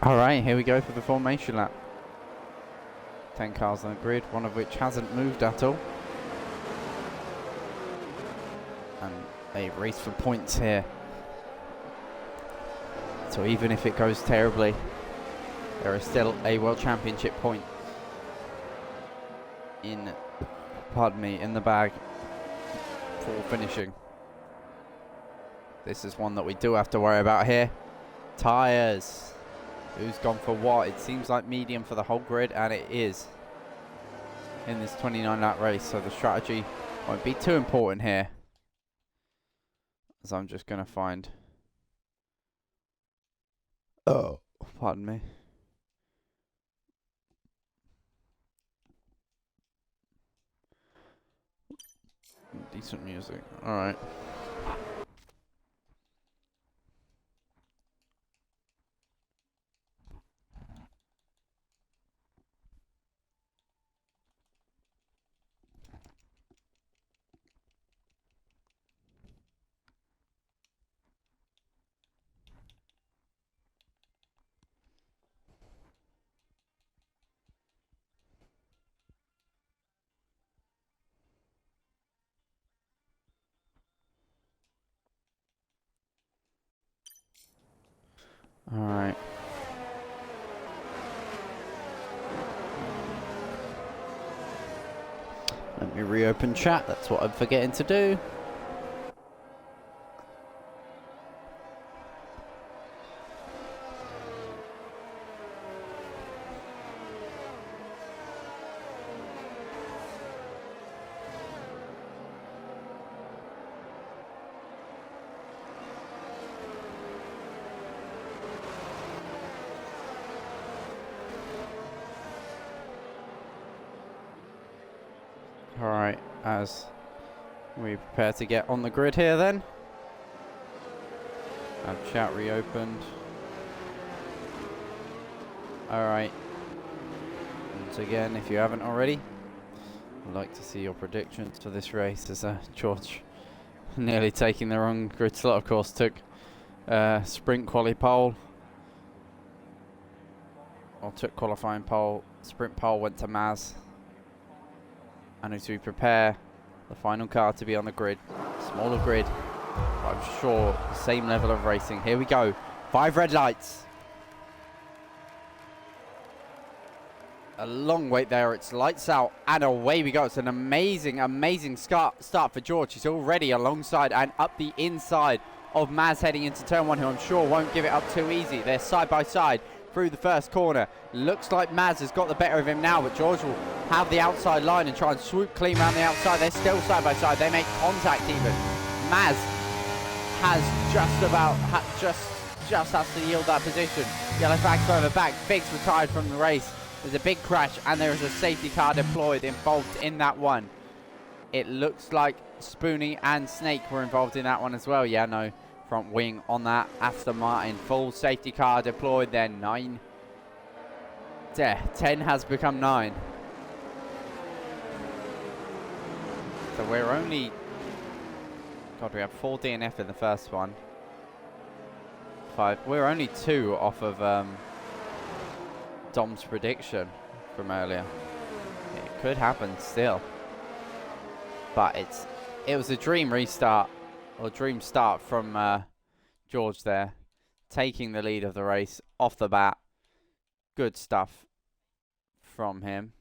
Speaker 1: Alright, here we go for the formation lap. 10 cars on the grid, one of which hasn't moved at all. And a race for points here. So even if it goes terribly, there is still a World Championship point in the bag for finishing. This is one that we do have to worry about here. Tyres. Who's gone for what? It seems like medium for the whole grid, and it is in this 29 lap race, so the strategy won't be too important here, as I'm just going to find pardon me. Decent music. Alright. Alright. Let me reopen chat, that's what I'm forgetting to do. Alright, as we prepare to get on the grid here then. Have chat reopened. Alright. Once again, if you haven't already, I'd like to see your predictions for this race as George nearly taking the wrong grid slot, of course, took sprint quali pole. Or took qualifying pole. Sprint pole went to Maz. And as we prepare the final car to be on the grid, smaller grid, but I'm sure the same level of racing. Here we go, 5 red lights. A long wait there, it's lights out and away we go. It's an amazing, amazing start for George. He's already alongside and up the inside of Maz heading into turn 1, who I'm sure won't give it up too easy. They're side by side through the first corner. Looks like Maz has got the better of him now, but George will have the outside line and try and swoop clean around the outside. They're still side by side. They make contact even. Maz has just about, just has to yield that position. Yellow flag further back. Biggs retired from the race. There's a big crash and there is a safety car deployed involved in that one. It looks like Spoonie and Snake were involved in that one as well. Yeah, no. Front wing on that Aston Martin. Full safety car deployed there. 9. There. 10 has become 9. So we're only... God, we have 4 DNF in the first one. 5. We're only 2 off of Dom's prediction from earlier. It could happen still. But it was a dream restart. Or dream start from George there, taking the lead of the race off the bat. Good stuff from him.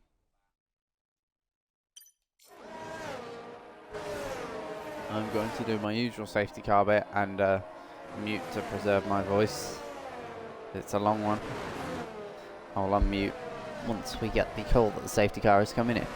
Speaker 1: I'm going to do my usual safety car bit and mute to preserve my voice. It's a long one. I'll unmute once we get the call that the safety car is coming in.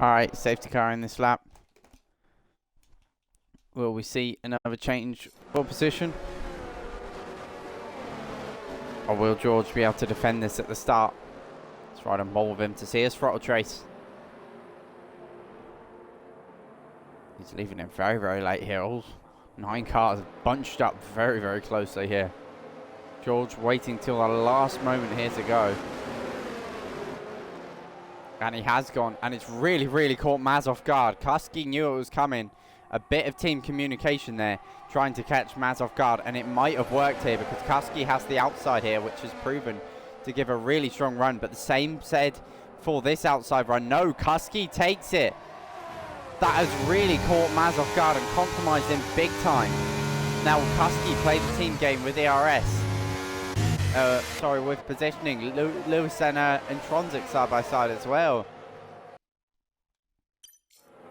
Speaker 1: Alright, safety car in this lap. Will we see another change for position? Or will George be able to defend this at the start? Let's ride on ball with him to see his throttle trace. He's leaving it very, very late here. All 9 cars bunched up very, very closely here. George waiting till the last moment here to go. And he has gone, and it's really, really caught Maz off guard. Kusky knew it was coming. A bit of team communication there, trying to catch Maz off guard, and it might have worked here because Kusky has the outside here, which has proven to give a really strong run. But the same said for this outside run. No, Kusky takes it. That has really caught Maz off guard and compromised him big time. Now Kusky played the team game with ERS. With positioning. Lewis and Tronzik side by side as well.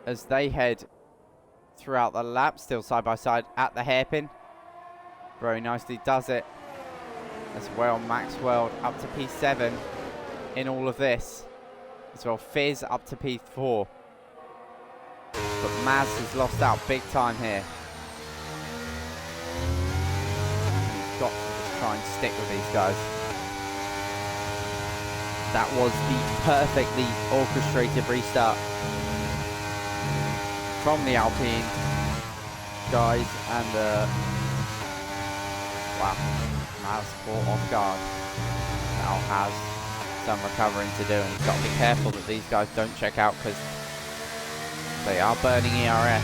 Speaker 1: As they head throughout the lap, still side by side at the hairpin. Very nicely does it. As well, Maxwell up to P7 in all of this. As well, Fizz up to P4. But Maz has lost out big time here. He's got to just try and stick with these guys. That was the perfectly orchestrated restart from the Alpine guys, and wow, Maz caught off guard. Now has some recovering to do, and he's got to be careful that these guys don't check out because they are burning ERS.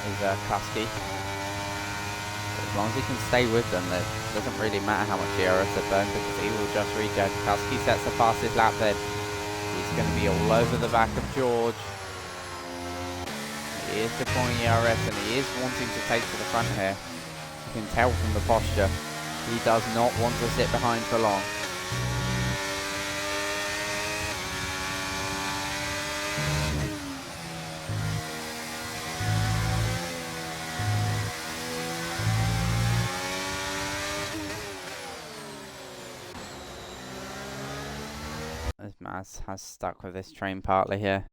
Speaker 1: Is Kusky. As long as he can stay with them, it doesn't really matter how much ERS they burn because he will just regen. Kusky sets the fastest lap then. He's going to be all over the back of George. He is deploying ERS and he is wanting to take to the front here. You can tell from the posture. He does not want to sit behind for long. As Maz has stuck with this train partly here.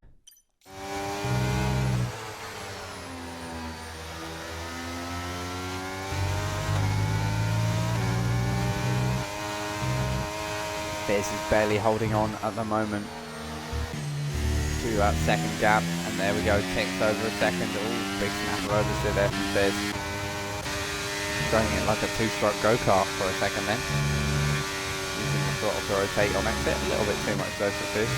Speaker 1: Fizz is barely holding on at the moment to that second gap, and there we go, ticks over a second. Oh, big snap of oversteer there from Fizz. Going it like a 2-stroke go-kart for a second then. Using the throttle to rotate on exit, a little bit too much though for Fizz.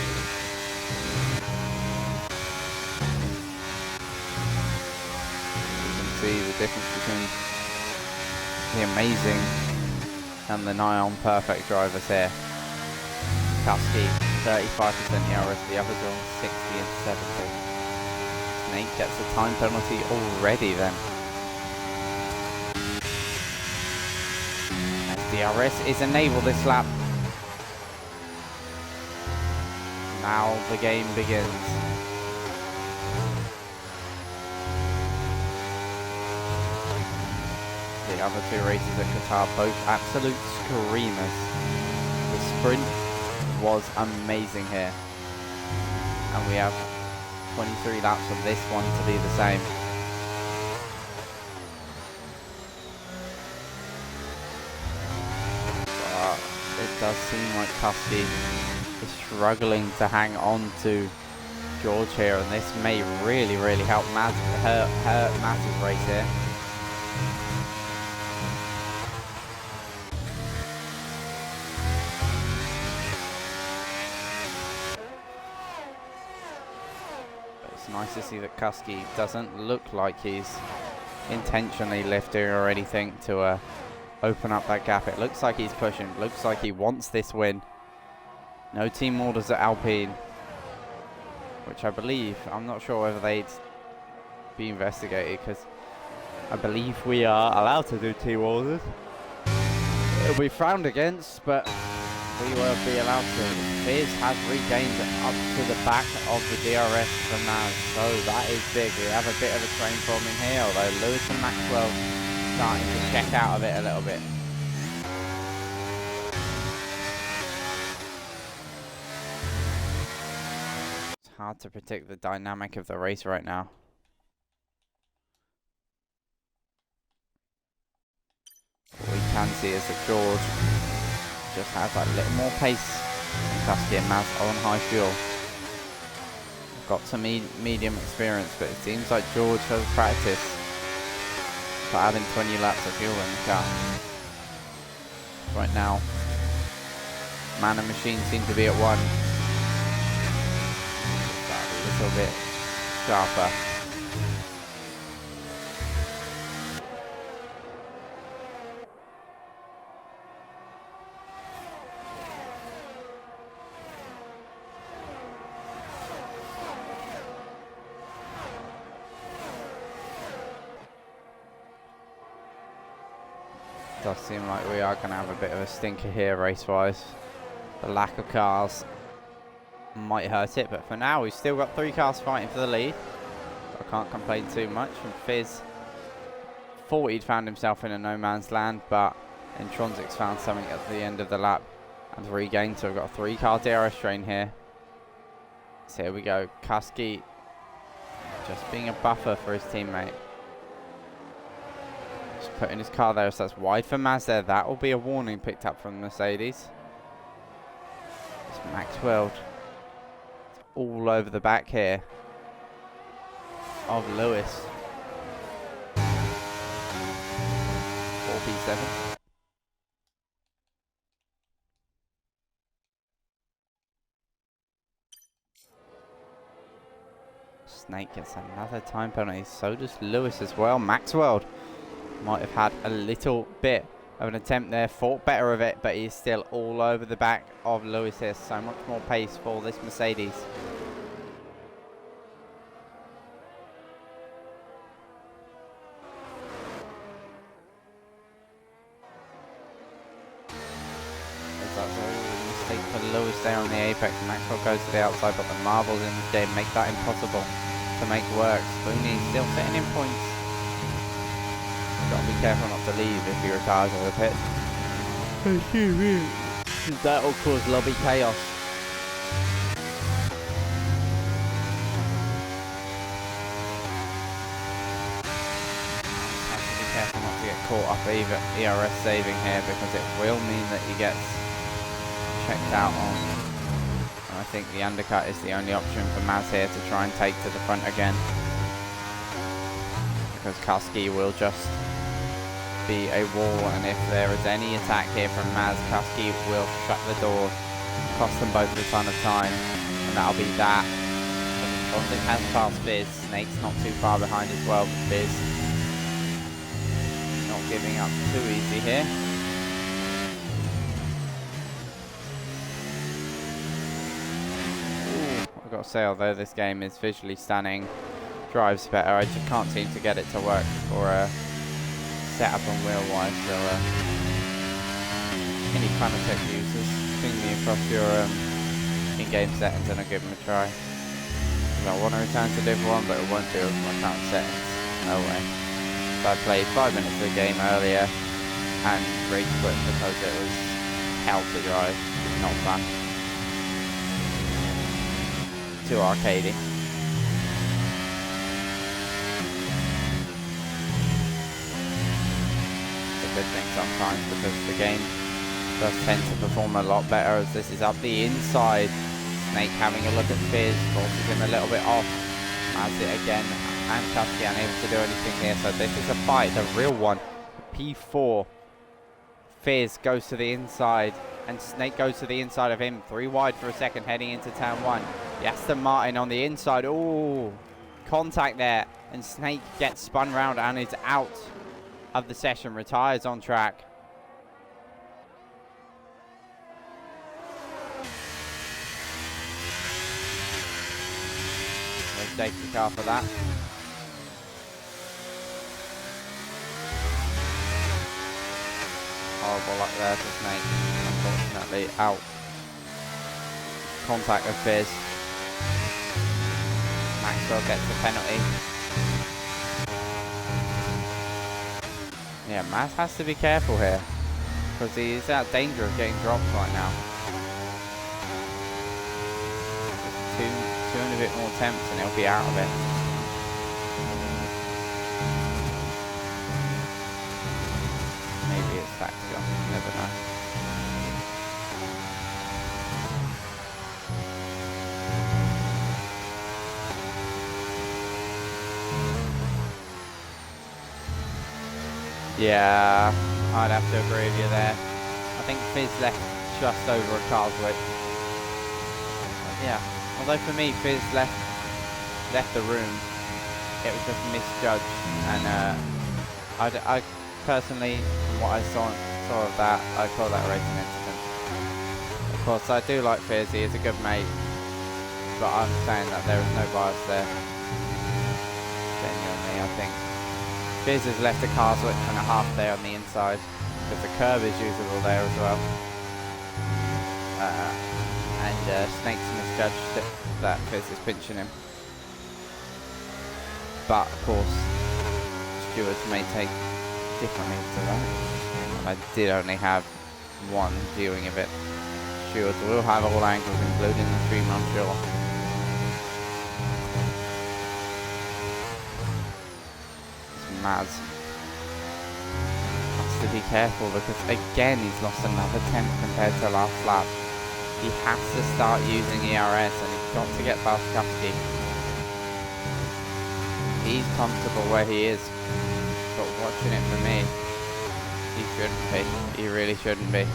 Speaker 1: You can see the difference between the amazing and the nigh on perfect drivers here. Kusky, 35% ERS, the others are on 60 and 70. Nate gets a time penalty already then. As DRS is enabled this lap. Now the game begins. The other 2 races at Qatar, both absolute screamers. The sprint was amazing here, and we have 23 laps of this one to be the same. But it does seem like Kusky is struggling to hang on to George here, and this may really, really help hurt Maz's race here. Nice to see that Kusky doesn't look like he's intentionally lifting or anything to open up that gap. It looks like he's pushing. Looks like he wants this win. No team orders at Alpine, which I believe, I'm not sure whether they'd be investigated because I believe we are allowed to do team orders. It'll be frowned against, but we will be allowed to. Fizz has regained up to the back of the DRS for Maz, so that is big. We have a bit of a train forming here, although Lewis and Maxwell starting to check out of it a little bit. hard to predict the dynamic of the race right now. What we can see is that George just has a little more pace. Tusky and Maz on high fuel. Got some medium experience, but it seems like George has practice for adding 20 laps of fuel in the car. Right now, man and machine seem to be at one. A little bit sharper. Does seem like we are going to have a bit of a stinker here race-wise. The lack of cars might hurt it, but for now we've still got 3 cars fighting for the lead. I can't complain too much. And Fizz thought he'd found himself in a no man's land, but Intronsics found something at the end of the lap and regained. So we've got a 3-car DRS strain here. So here we go. Kusky just being a buffer for his teammate. Just putting his car there, so that's wide for Maz there. That will be a warning picked up from Mercedes. It's Maxwell. It's all over the back here of Lewis. 4P7. Snake gets another time penalty. So does Lewis as well. Maxwell might have had a little bit of an attempt there, thought better of it, but he's still all over the back of Lewis here. So much more pace for this Mercedes. That's a mistake for Lewis there on the apex. Maxwell goes to the outside, but the marbles in the game make that impossible to make work. Spoonie still sitting in points. Got to be careful not to leave if he retires on the pit. That will cause lobby chaos. Have to be careful not to get caught up either ERS saving here, because it will mean that he gets checked out on. And I think the undercut is the only option for Maz here to try and take to the front again, because Kusky will just be a wall, and if there is any attack here from Maz, Kusky will shut the door, cost them both a ton of time, and that'll be that. Intronsic has passed Fizz. Snake's not too far behind as well, but Fizz not giving up too easy here. Ooh, I've got to say, although this game is visually stunning, drives better, I just can't seem to get it to work for a setup and wheel wise. So any Fanatec users, ping me across your in-game settings and I'll give them a try. I want to return to Div 1, but it won't do with my current settings. No way. So I played 5 minutes of the game earlier and rage quit because it was hell to drive. Not fun. Too arcadey. Good thing sometimes, because the game does tend to perform a lot better as this is up the inside. Snake having a look at Fizz, forces him a little bit off. Has it again, and Kusky unable to do anything here. So this is a fight, the real one. P4. Fizz goes to the inside, and Snake goes to the inside of him. 3 wide for a second, heading into turn 1. Aston Martin on the inside. Ooh, contact there, and Snake gets spun round and is out of the session, retires on track. No safety car for that. Horrible luck there for Snake. Unfortunately out. Contact with Fizz. Maxwell gets the penalty. Yeah, Maz has to be careful here, because he is out danger of getting dropped right now. Just two and a a bit more temps and he'll be out of it. Maybe it's tactical, you never know. Yeah, I'd have to agree with you there. I think Fizz left just over a car's width. Yeah, although for me, Fizz left the room. It was just misjudged, and I personally, from what I saw of that, I call that a racing incident. Of course, I do like Fizz. He is a good mate, but I'm saying that there is no bias there. Genuinely, I think Fizz has left a car's width and a half there on the inside, because the curb is usable there as well. And Snake's misjudged that Fizz is pinching him. But of course, stewards may take differently to that. I did only have one viewing of it. Stewards will have all angles, including the stream, I'm sure. It's Maz. Has to be careful because again he's lost another 10 compared to last lap. He has to start using ERS and he's got to get past Kusky. He's comfortable where he is, but watching it for me, he shouldn't be. He really shouldn't be.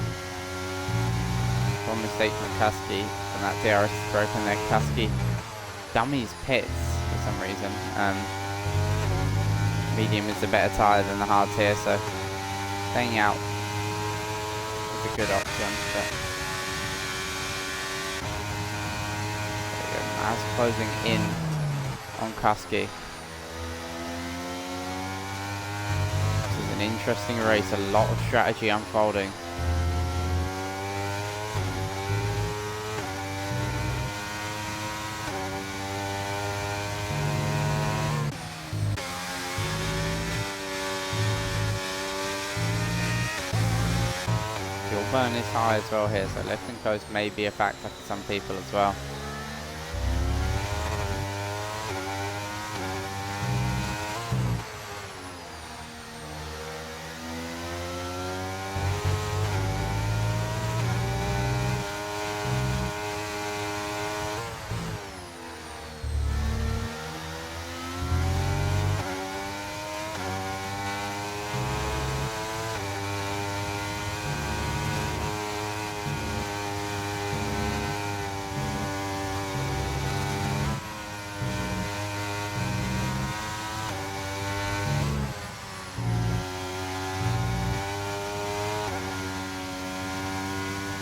Speaker 1: One mistake from Kusky, and that DRS is broken there. Kusky dummies pits for some reason. Medium is the better tyre than the hards here, so staying out is a good option. But there we go. Maz closing in on Kusky. This is an interesting race, a lot of strategy unfolding. Fuel burn is high as well here, so left and coast may be a factor for some people as well.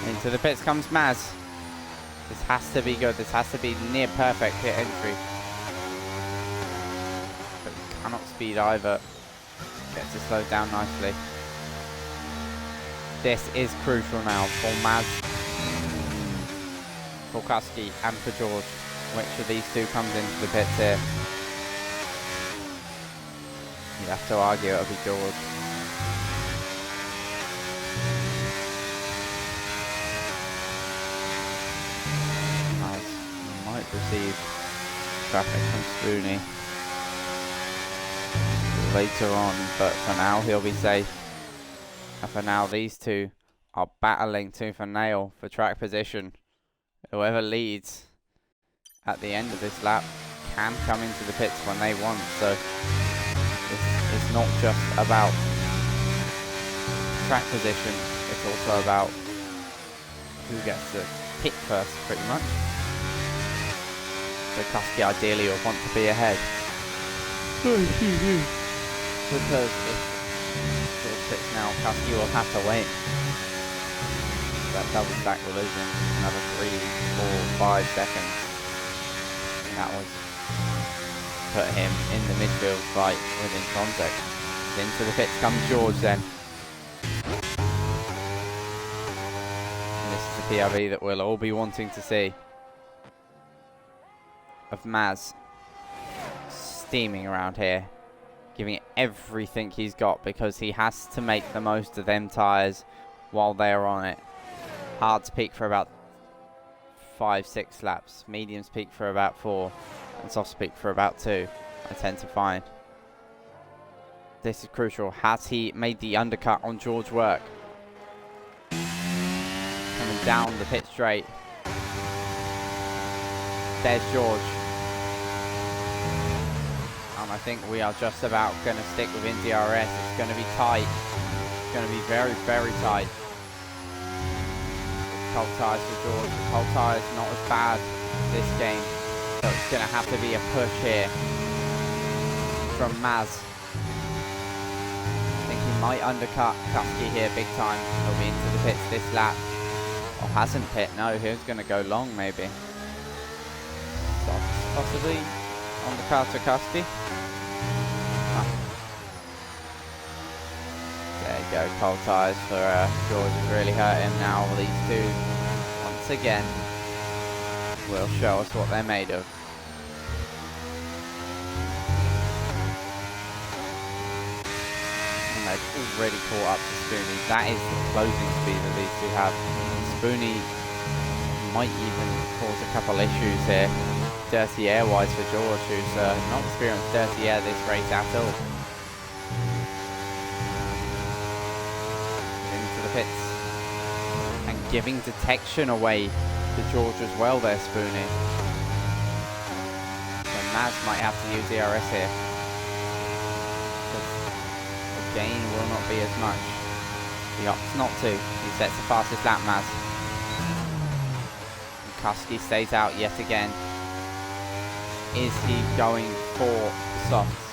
Speaker 1: Into the pits comes Maz. This has to be good. This has to be near perfect pit entry. But he cannot speed either. Gets it slowed down nicely. This is crucial now for Maz, for Kusky and for George. Which of these two comes into the pits here? You'd have to argue it'll be George. Receive traffic from Spoonie later on, but for now he'll be safe. And for now these two are battling tooth and nail for track position. Whoever leads at the end of this lap can come into the pits when they want, so it's not just about track position, it's also about who gets to pit first pretty much. So Kusky ideally will want to be ahead. Because if George pits now, Kusky will have to wait. That double stack will lose him another 3, 4, 5 seconds. And that was put him in the midfield fight within contact. Into the pits comes George then. And this is the PRV that we'll all be wanting to see. Of Maz steaming around here, giving it everything he's got because he has to make the most of them tyres while they're on it. Hard to peak for about 5, 6 laps. Mediums peak for about 4, and softs peak for about 2, I tend to find. This is crucial. Has he made the undercut on George work? Coming down the pit straight. There's George. And I think we are just about going to stick within DRS. It's going to be tight. It's going to be very, very tight. Cold tyres for George. The cold tyres not as bad this game. So it's going to have to be a push here from Maz. I think he might undercut Kusky here big time. He'll be into the pits this lap. Or hasn't pit. No, he's going to go long maybe. Possibly on the car to Kusky. There you go, cold tyres for George is really hurt him now. These two, once again, will show us what they're made of. And they've already caught up to Spoonie. That is the closing speed that these two have. Spoonie might even cause a couple issues here. Dirty air-wise for George, who's not experienced dirty air this race at all. Into the pits. And giving detection away to George as well there, Spoonie. So Maz might have to use DRS here. The gain will not be as much. He opts not to. He sets the fastest lap, Maz. And Kusky stays out yet again. Is he going for softs?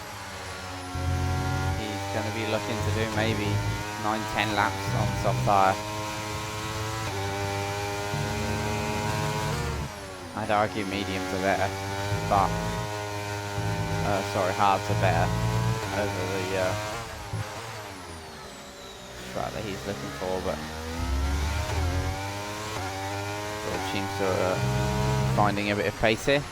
Speaker 1: He's going to be looking to do maybe 9-10 laps on soft tyre. I'd argue mediums are better, but sorry, hards are better over the track that he's looking for, but George seems to finding a bit of pace here.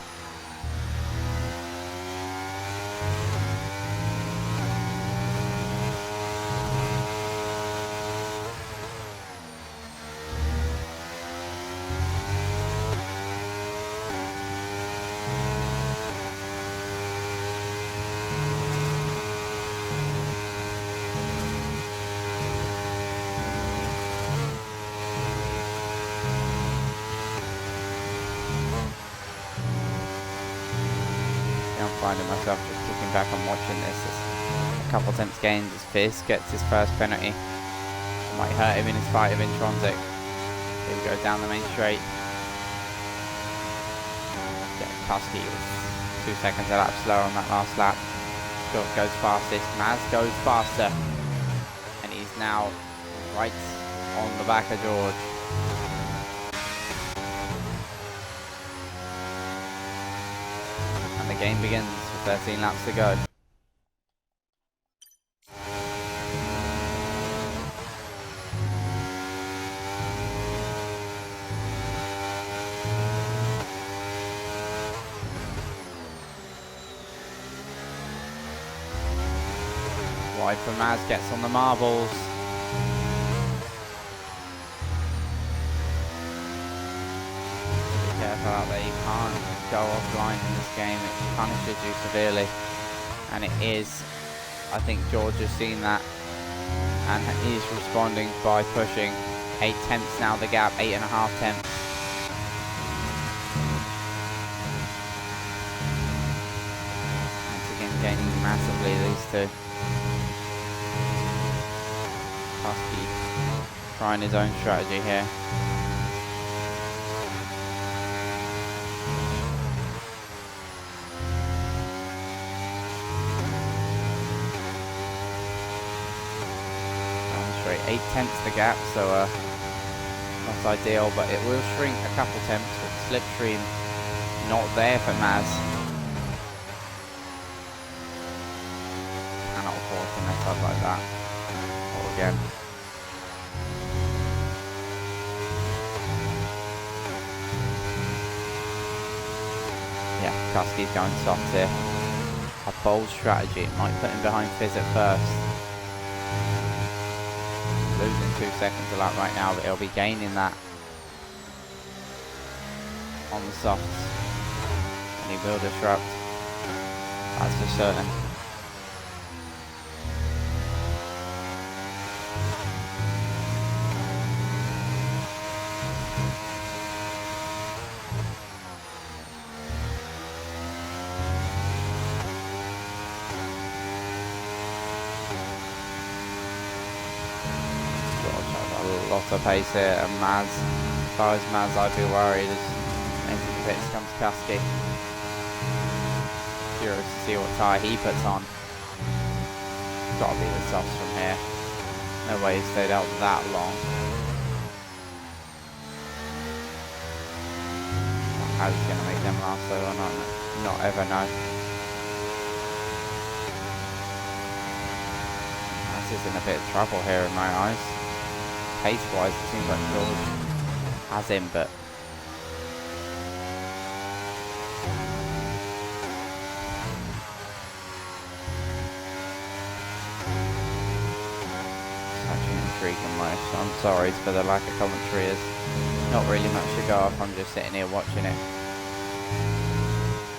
Speaker 1: Finding myself just looking back and watching this. It's a couple attempts gained as Fierce gets his first penalty. It might hurt him in his fight of Intronsic. Here we go down the main straight. Yeah, Kusky was 2 seconds a lap slower on that last lap. George goes fastest. Maz goes faster. And he's now right on the back of George. The game begins with 13 laps to go. Wide for Maz, gets on the marbles. Be careful out there, you can't go offline in this game. It punishes you severely, and it is. I think George has seen that and is responding by pushing. 8 tenths now the gap, 8.5 tenths. Once again gaining massively, these two. Kusky trying his own strategy here. Straight 8 tenths the gap, so not ideal, but it will shrink a couple tenths with the slipstream not there for Maz. Cannot afford to mess up like that. Or again. Yeah, Kusky's going soft here. A bold strategy. It might put him behind Fizz at first. Losing 2 seconds a lap right now, but he'll be gaining that. on the softs, and he will disrupt. That's for certain. A lot of pace here, and Maz, if I was Maz, I'd be worried as into the pits comes Kusky. Curious to see what tyre he puts on. Gotta be the softs from here. No way he stayed out that long. How he's gonna make them last though, or not ever know. This is in a bit of trouble here in my eyes. Pace-wise, it seems like George has him, but such an intriguing race. I'm sorry for the lack of commentary. There's not really much to go off. I'm just sitting here watching it.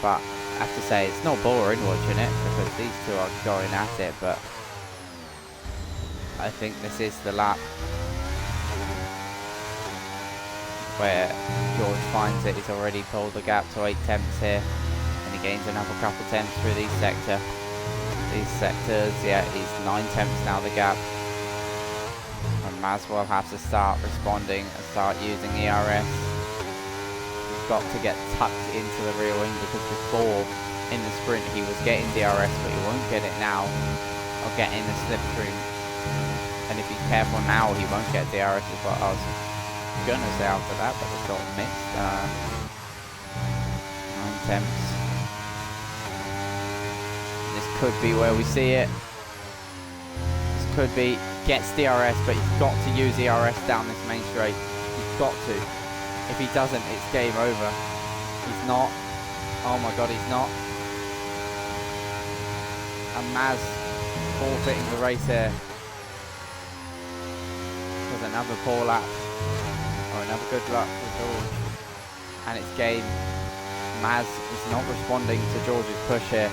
Speaker 1: But I have to say, it's not boring watching it because these two are going at it. But I think this is the lap where George finds it. He's already pulled the gap to 8 tenths here, and he gains another couple tenths through these sectors. Yeah, he's 9 tenths now, the gap, and Maz will have to start responding and start using ERS. He's got to get tucked into the rear wing, because before in the sprint he was getting DRS, but he won't get it now, or get in the slipstream, and if he's careful now he won't get DRS as well. I was gonna say after that, but it's got missed. 9 tenths. This could be where we see it. This could be, gets DRS, but he's got to use ERS down this main straight. He's got to. If he doesn't, it's game over. He's not. Oh my god, he's not. And Maz forfeiting the race here. There's another poor lap. Or another good luck for George. And it's game. Maz is not responding to George's push here.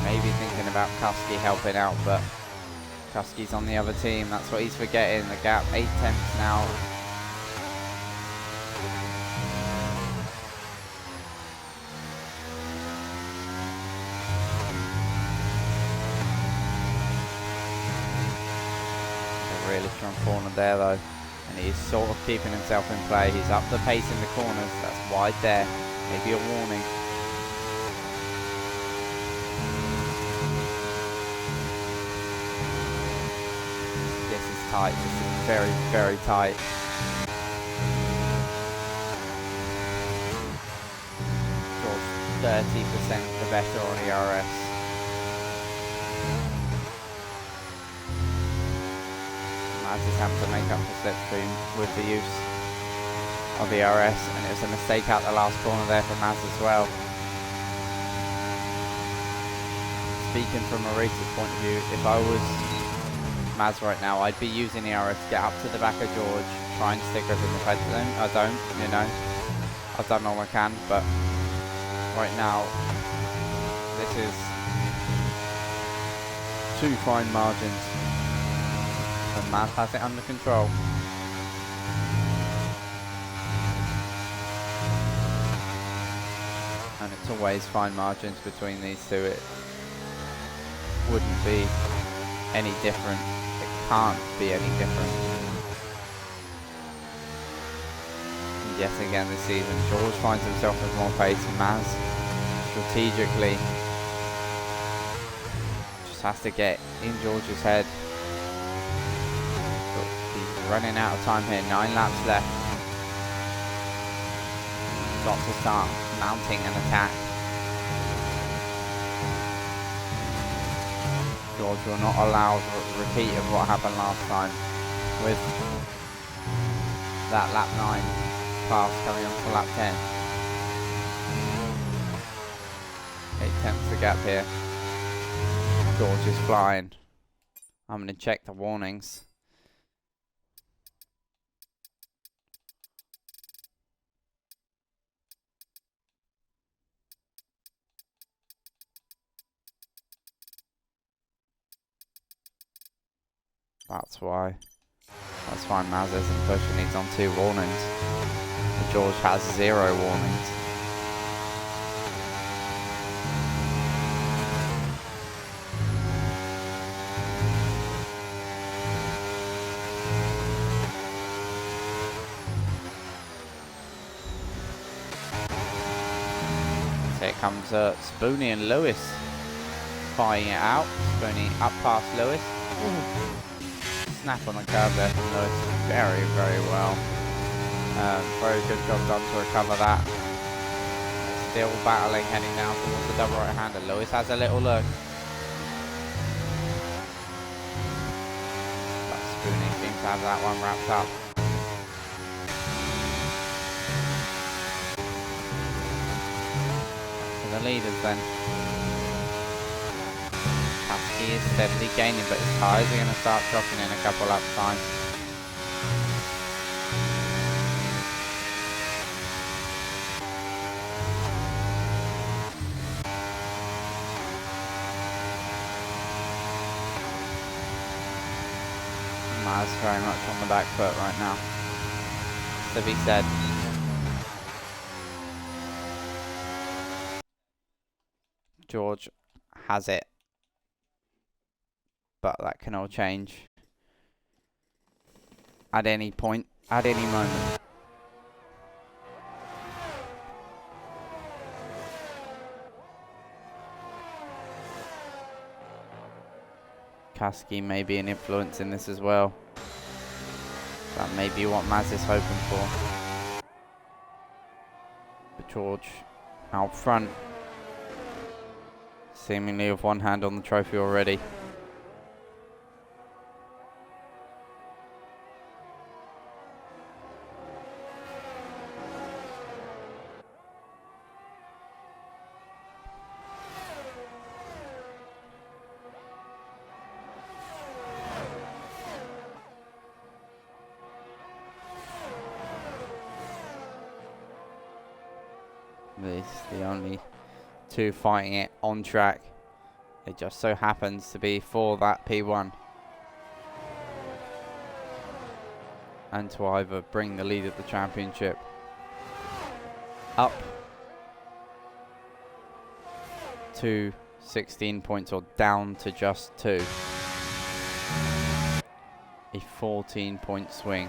Speaker 1: Maybe thinking about Kusky helping out, but Kusky's on the other team. That's what he's forgetting. The gap, 8 tenths now. Really strong corner there though, and he's sort of keeping himself in play. He's up the pace in the corners. That's wide there. Maybe a warning. This is tight. This is very, very tight. George 30% the better on ERS. I just have to make up for slipstream with the use of ERS, and it was a mistake out the last corner there for Maz as well. Speaking from a racer's point of view, if I was Maz right now, I'd be using ERS to get up to the back of George, try and stick us in the fed zone. I don't, you know. I've done all I can, but right now, this is 2 fine margins. And Maz has it under control. And it's always fine margins between these two. It wouldn't be any different. It can't be any different. And yet again this season, George finds himself with more pace, and Maz strategically just has to get in George's head. Running out of time here, 9 laps left. Got to start mounting an attack. George will not allow a repeat of what happened last time with that lap 9 pass coming on to lap 10. 8 tenths the gap here. George is flying. I'm going to check the warnings. That's why. That's why Maz isn't pushing. He's on 2 warnings. And George has 0 warnings. Here comes Spoony and Lewis fighting it out. Spoony up past Lewis. Snap on the curve there from Lewis. Very, very well. Very good job done to recover that. Still battling, heading down towards the double right-hander. Lewis has a little look. But Spoony seems to have that one wrapped up. The leaders then. Husky is steadily gaining, but his tyres are going to start dropping in a couple lap time. Maz very much on the back foot right now. To be said. George has it, but that can all change at any point, at any moment. Kasky may be an influence in this as well. That may be what Maz is hoping for. But George out front, seemingly with one hand on the trophy already. These are the only 2 fighting it on track. It just so happens to be for that P1. And to either bring the lead at the championship up to 16 points or down to just 2. A 14-point swing.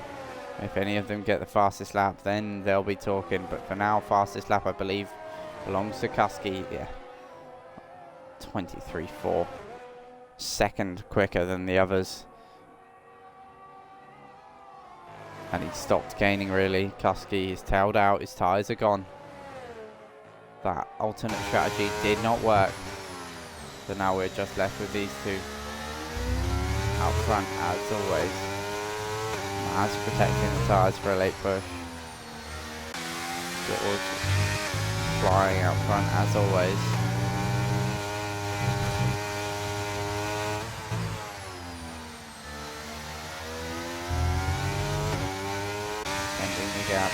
Speaker 1: If any of them get the fastest lap, then they'll be talking. But for now, fastest lap, I believe, belongs to Kasky. Yeah. 23.4. Second quicker than the others. And he stopped gaining, really. Kasky is tailed out. His tyres are gone. That alternate strategy did not work. So now we're just left with these 2 out front, as always. Maz protecting the tyres for a late push. George flying out front, as always. Ending the gap.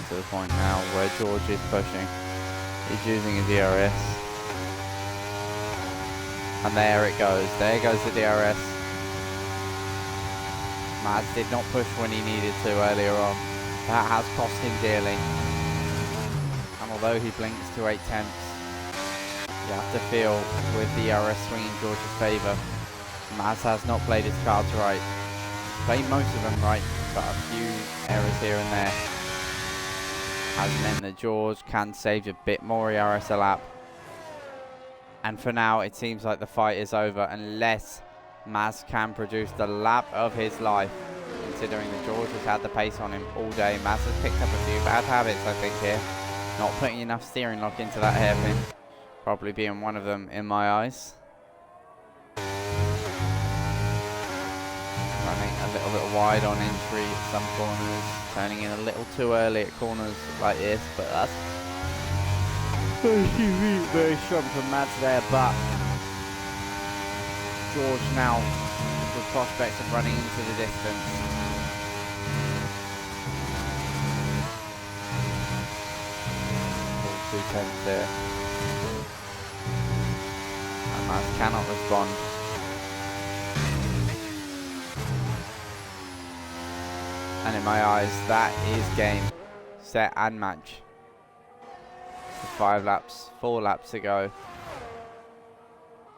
Speaker 1: To the point now where George is pushing. He's using his DRS. And there it goes. There goes the DRS. Maz did not push when he needed to earlier on. That has cost him dearly. And although he blinks to 8 tenths, you have to feel with the DRS swinging George's favour, Maz has not played his cards right. Played most of them right, but a few errors here and there has meant that George can save a bit more ERS a lap. And for now, it seems like the fight is over unless Maz can produce the lap of his life, considering that George has had the pace on him all day. Maz has picked up a few bad habits, I think, here. Not putting enough steering lock into that hairpin. Probably being one of them in my eyes. Running a little bit wide on entry at some corners. Turning in a little too early at corners like this, but that's very strong from Mads there, but George now with prospects of running into the distance. All 210s there. And Mads cannot respond. And in my eyes, that is game, set and match. 4 laps to go.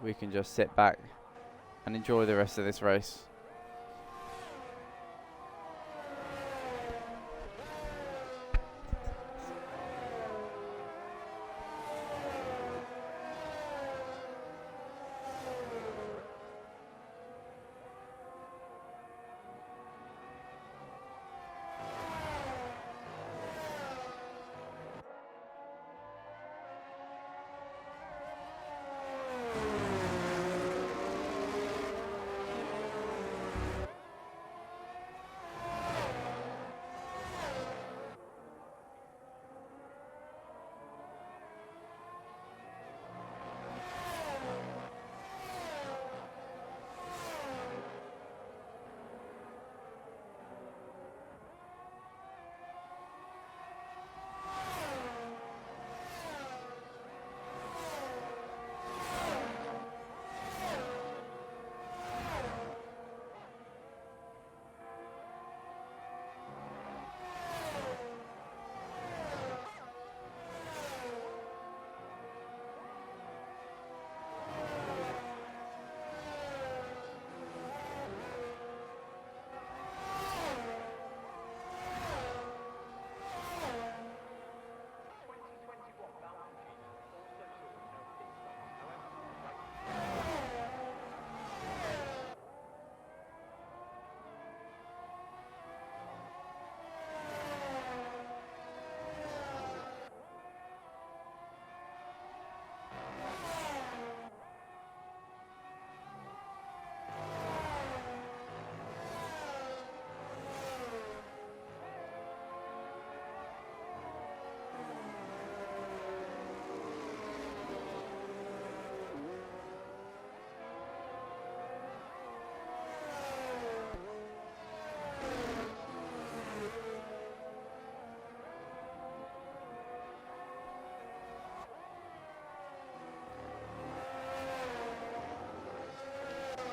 Speaker 1: We can just sit back and enjoy the rest of this race.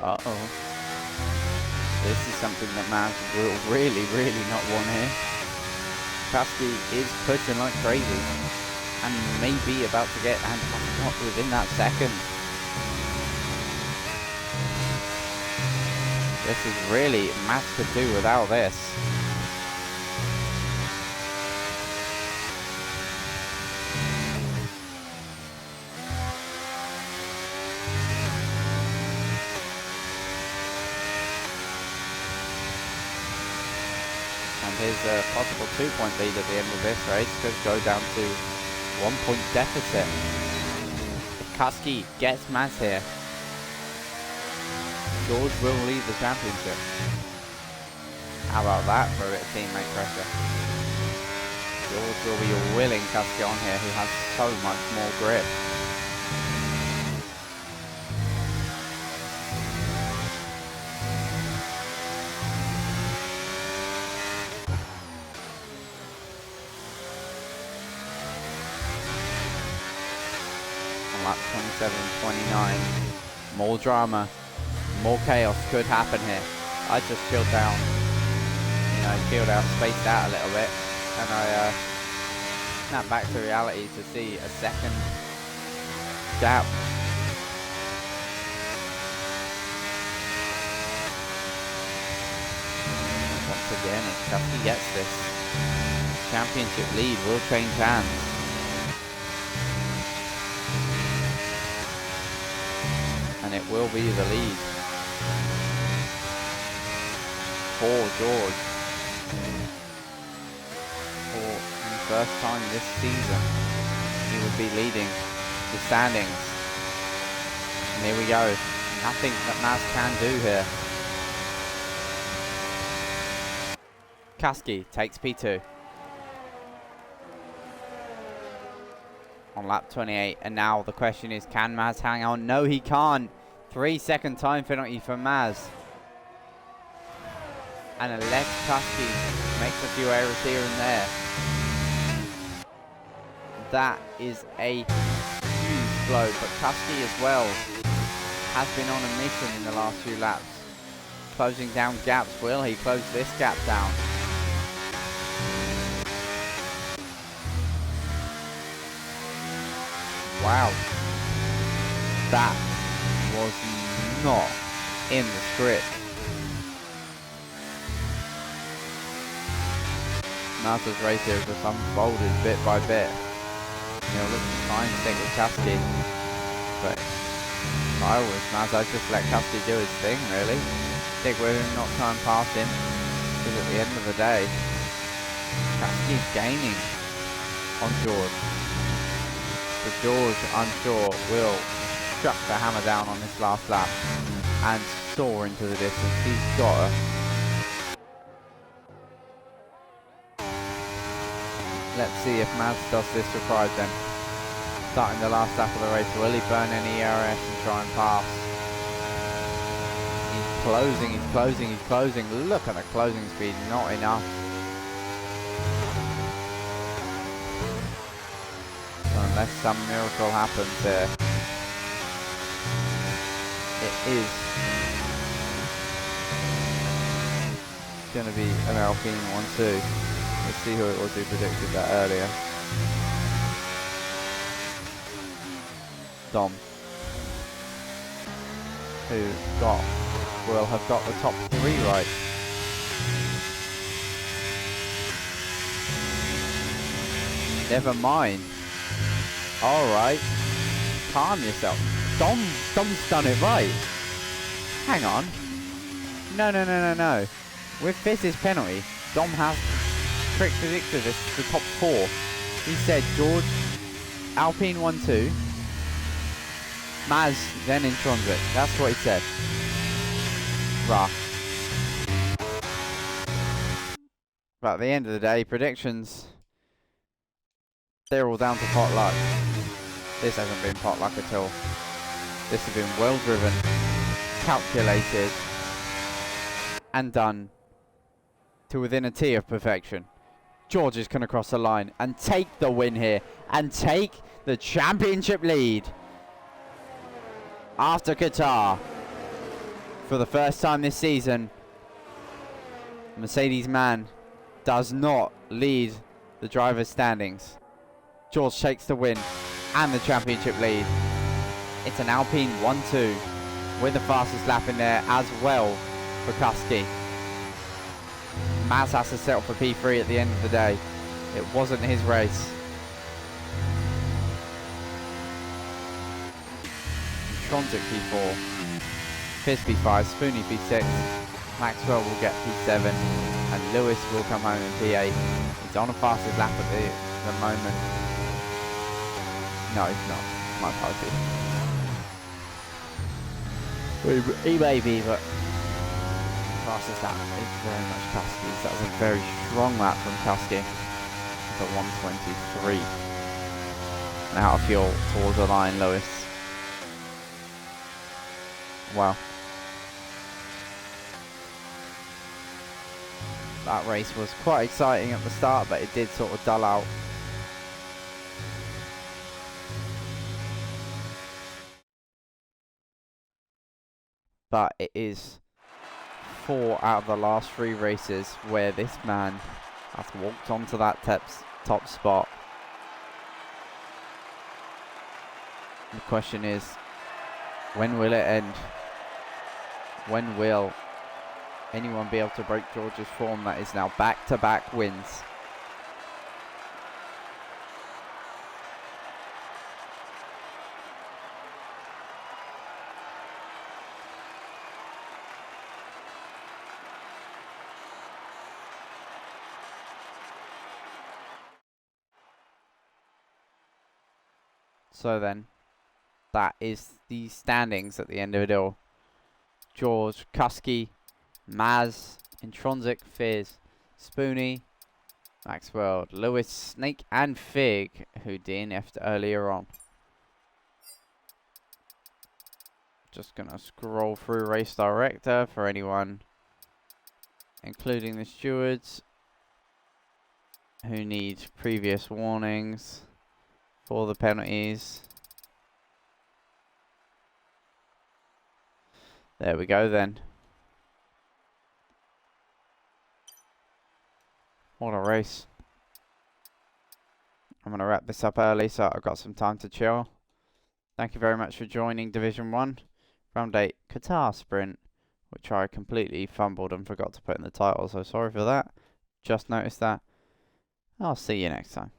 Speaker 1: Uh-oh. This is something that Mads will really not want here. Kasky is pushing like crazy and may be about to get and not within that second. This is really, Mads could do without this. His possible 2-point lead at the end of this race could go down to 1-point deficit. If Kasky gets Mads here, George will lead the championship. How about that for a bit of teammate pressure? George will be willing Kasky on here, who has so much more grip. Lap 27.29. More drama, more chaos could happen here. I just chilled down, chilled out, spaced out a little bit, and I snapped back to reality to see a second gap. Once again, if Kasky gets this, championship lead will change hands. And it will be the lead for George for first time this season, he would be leading the standings. And here we go. Nothing that Maz can do here. Kasky takes P2 on lap 28, and now the question is, can Maz hang on? No, he can't. 3-second time penalty for Maz. And Alex Kasky makes a few errors here and there. That is a huge blow, but Kasky as well has been on a mission in the last few laps. Closing down gaps. Will he close this gap down? Wow. That was not in the script. Maz's race here has just unfolded bit by bit. He'll look to try and stick with Kasky, but if I was Maz, I'd just let Kasky do his thing, really. Stick with him, not try and pass him, because at the end of the day, Kasky's gaining on George. But George, I'm sure, will chuck the hammer down on this last lap and soar into the distance. He's got to. Let's see if Maz does this surprise then. Starting the last lap of the race, will he burn any HRA and try and pass? He's closing, he's closing, he's closing. Look at the closing speed, not enough. So unless some miracle happens there, it is going to be an Alpine 1-2. Let's see who it was who predicted that earlier. Dom, who will have got the top 3 right. Never mind. Alright. Calm yourself. Dom's done it right. Hang on. No. With Fizz's penalty, Dom has predicted this the top 4. He said George, Alpine 1-2, Maz, then Intronsic. That's what he said. Rah. But at the end of the day, predictions, they're all down to pot luck. This hasn't been pot luck at all. This has been well driven, calculated, and done to within a T of perfection. George is going to cross the line and take the win here and take the championship lead after Qatar. For the first time this season, Mercedes man does not lead the driver's standings. George takes the win and the championship lead. It's an Alpine 1-2 with the fastest lap in there as well for Kasky. Maz has to settle for P3 at the end of the day. It wasn't his race. Tronsic P4, Fizz P5, Spoonie P6, Maxwell will get P7, and Lewis will come home in P8. He's on a fastest lap at the moment. No, he's not. My apologies. He may be, but fastest lap is very much Kasky's. That was a very strong lap from Kasky for 123. And out of fuel towards the line, Lewis. Wow. That race was quite exciting at the start, but it did sort of dull out. But it is 4 out of the last 3 races where this man has walked onto that top spot. The question is, when will it end? When will anyone be able to break George's form that is now back-to-back wins? So then, that is the standings at the end of it all. George, Kusky, Maz, Intronsic, Fizz, Spoonie, Maxwell, Lewis, Snake, and Fig, who DNF'd earlier on. Just gonna scroll through Race Director for anyone, including the stewards, who need previous warnings for the penalties. There we go then. What a race. I'm going to wrap this up early so I've got some time to chill. Thank you very much for joining Division 1. Round 8 Qatar Sprint, which I completely fumbled and forgot to put in the title, so sorry for that. Just noticed that. I'll see you next time.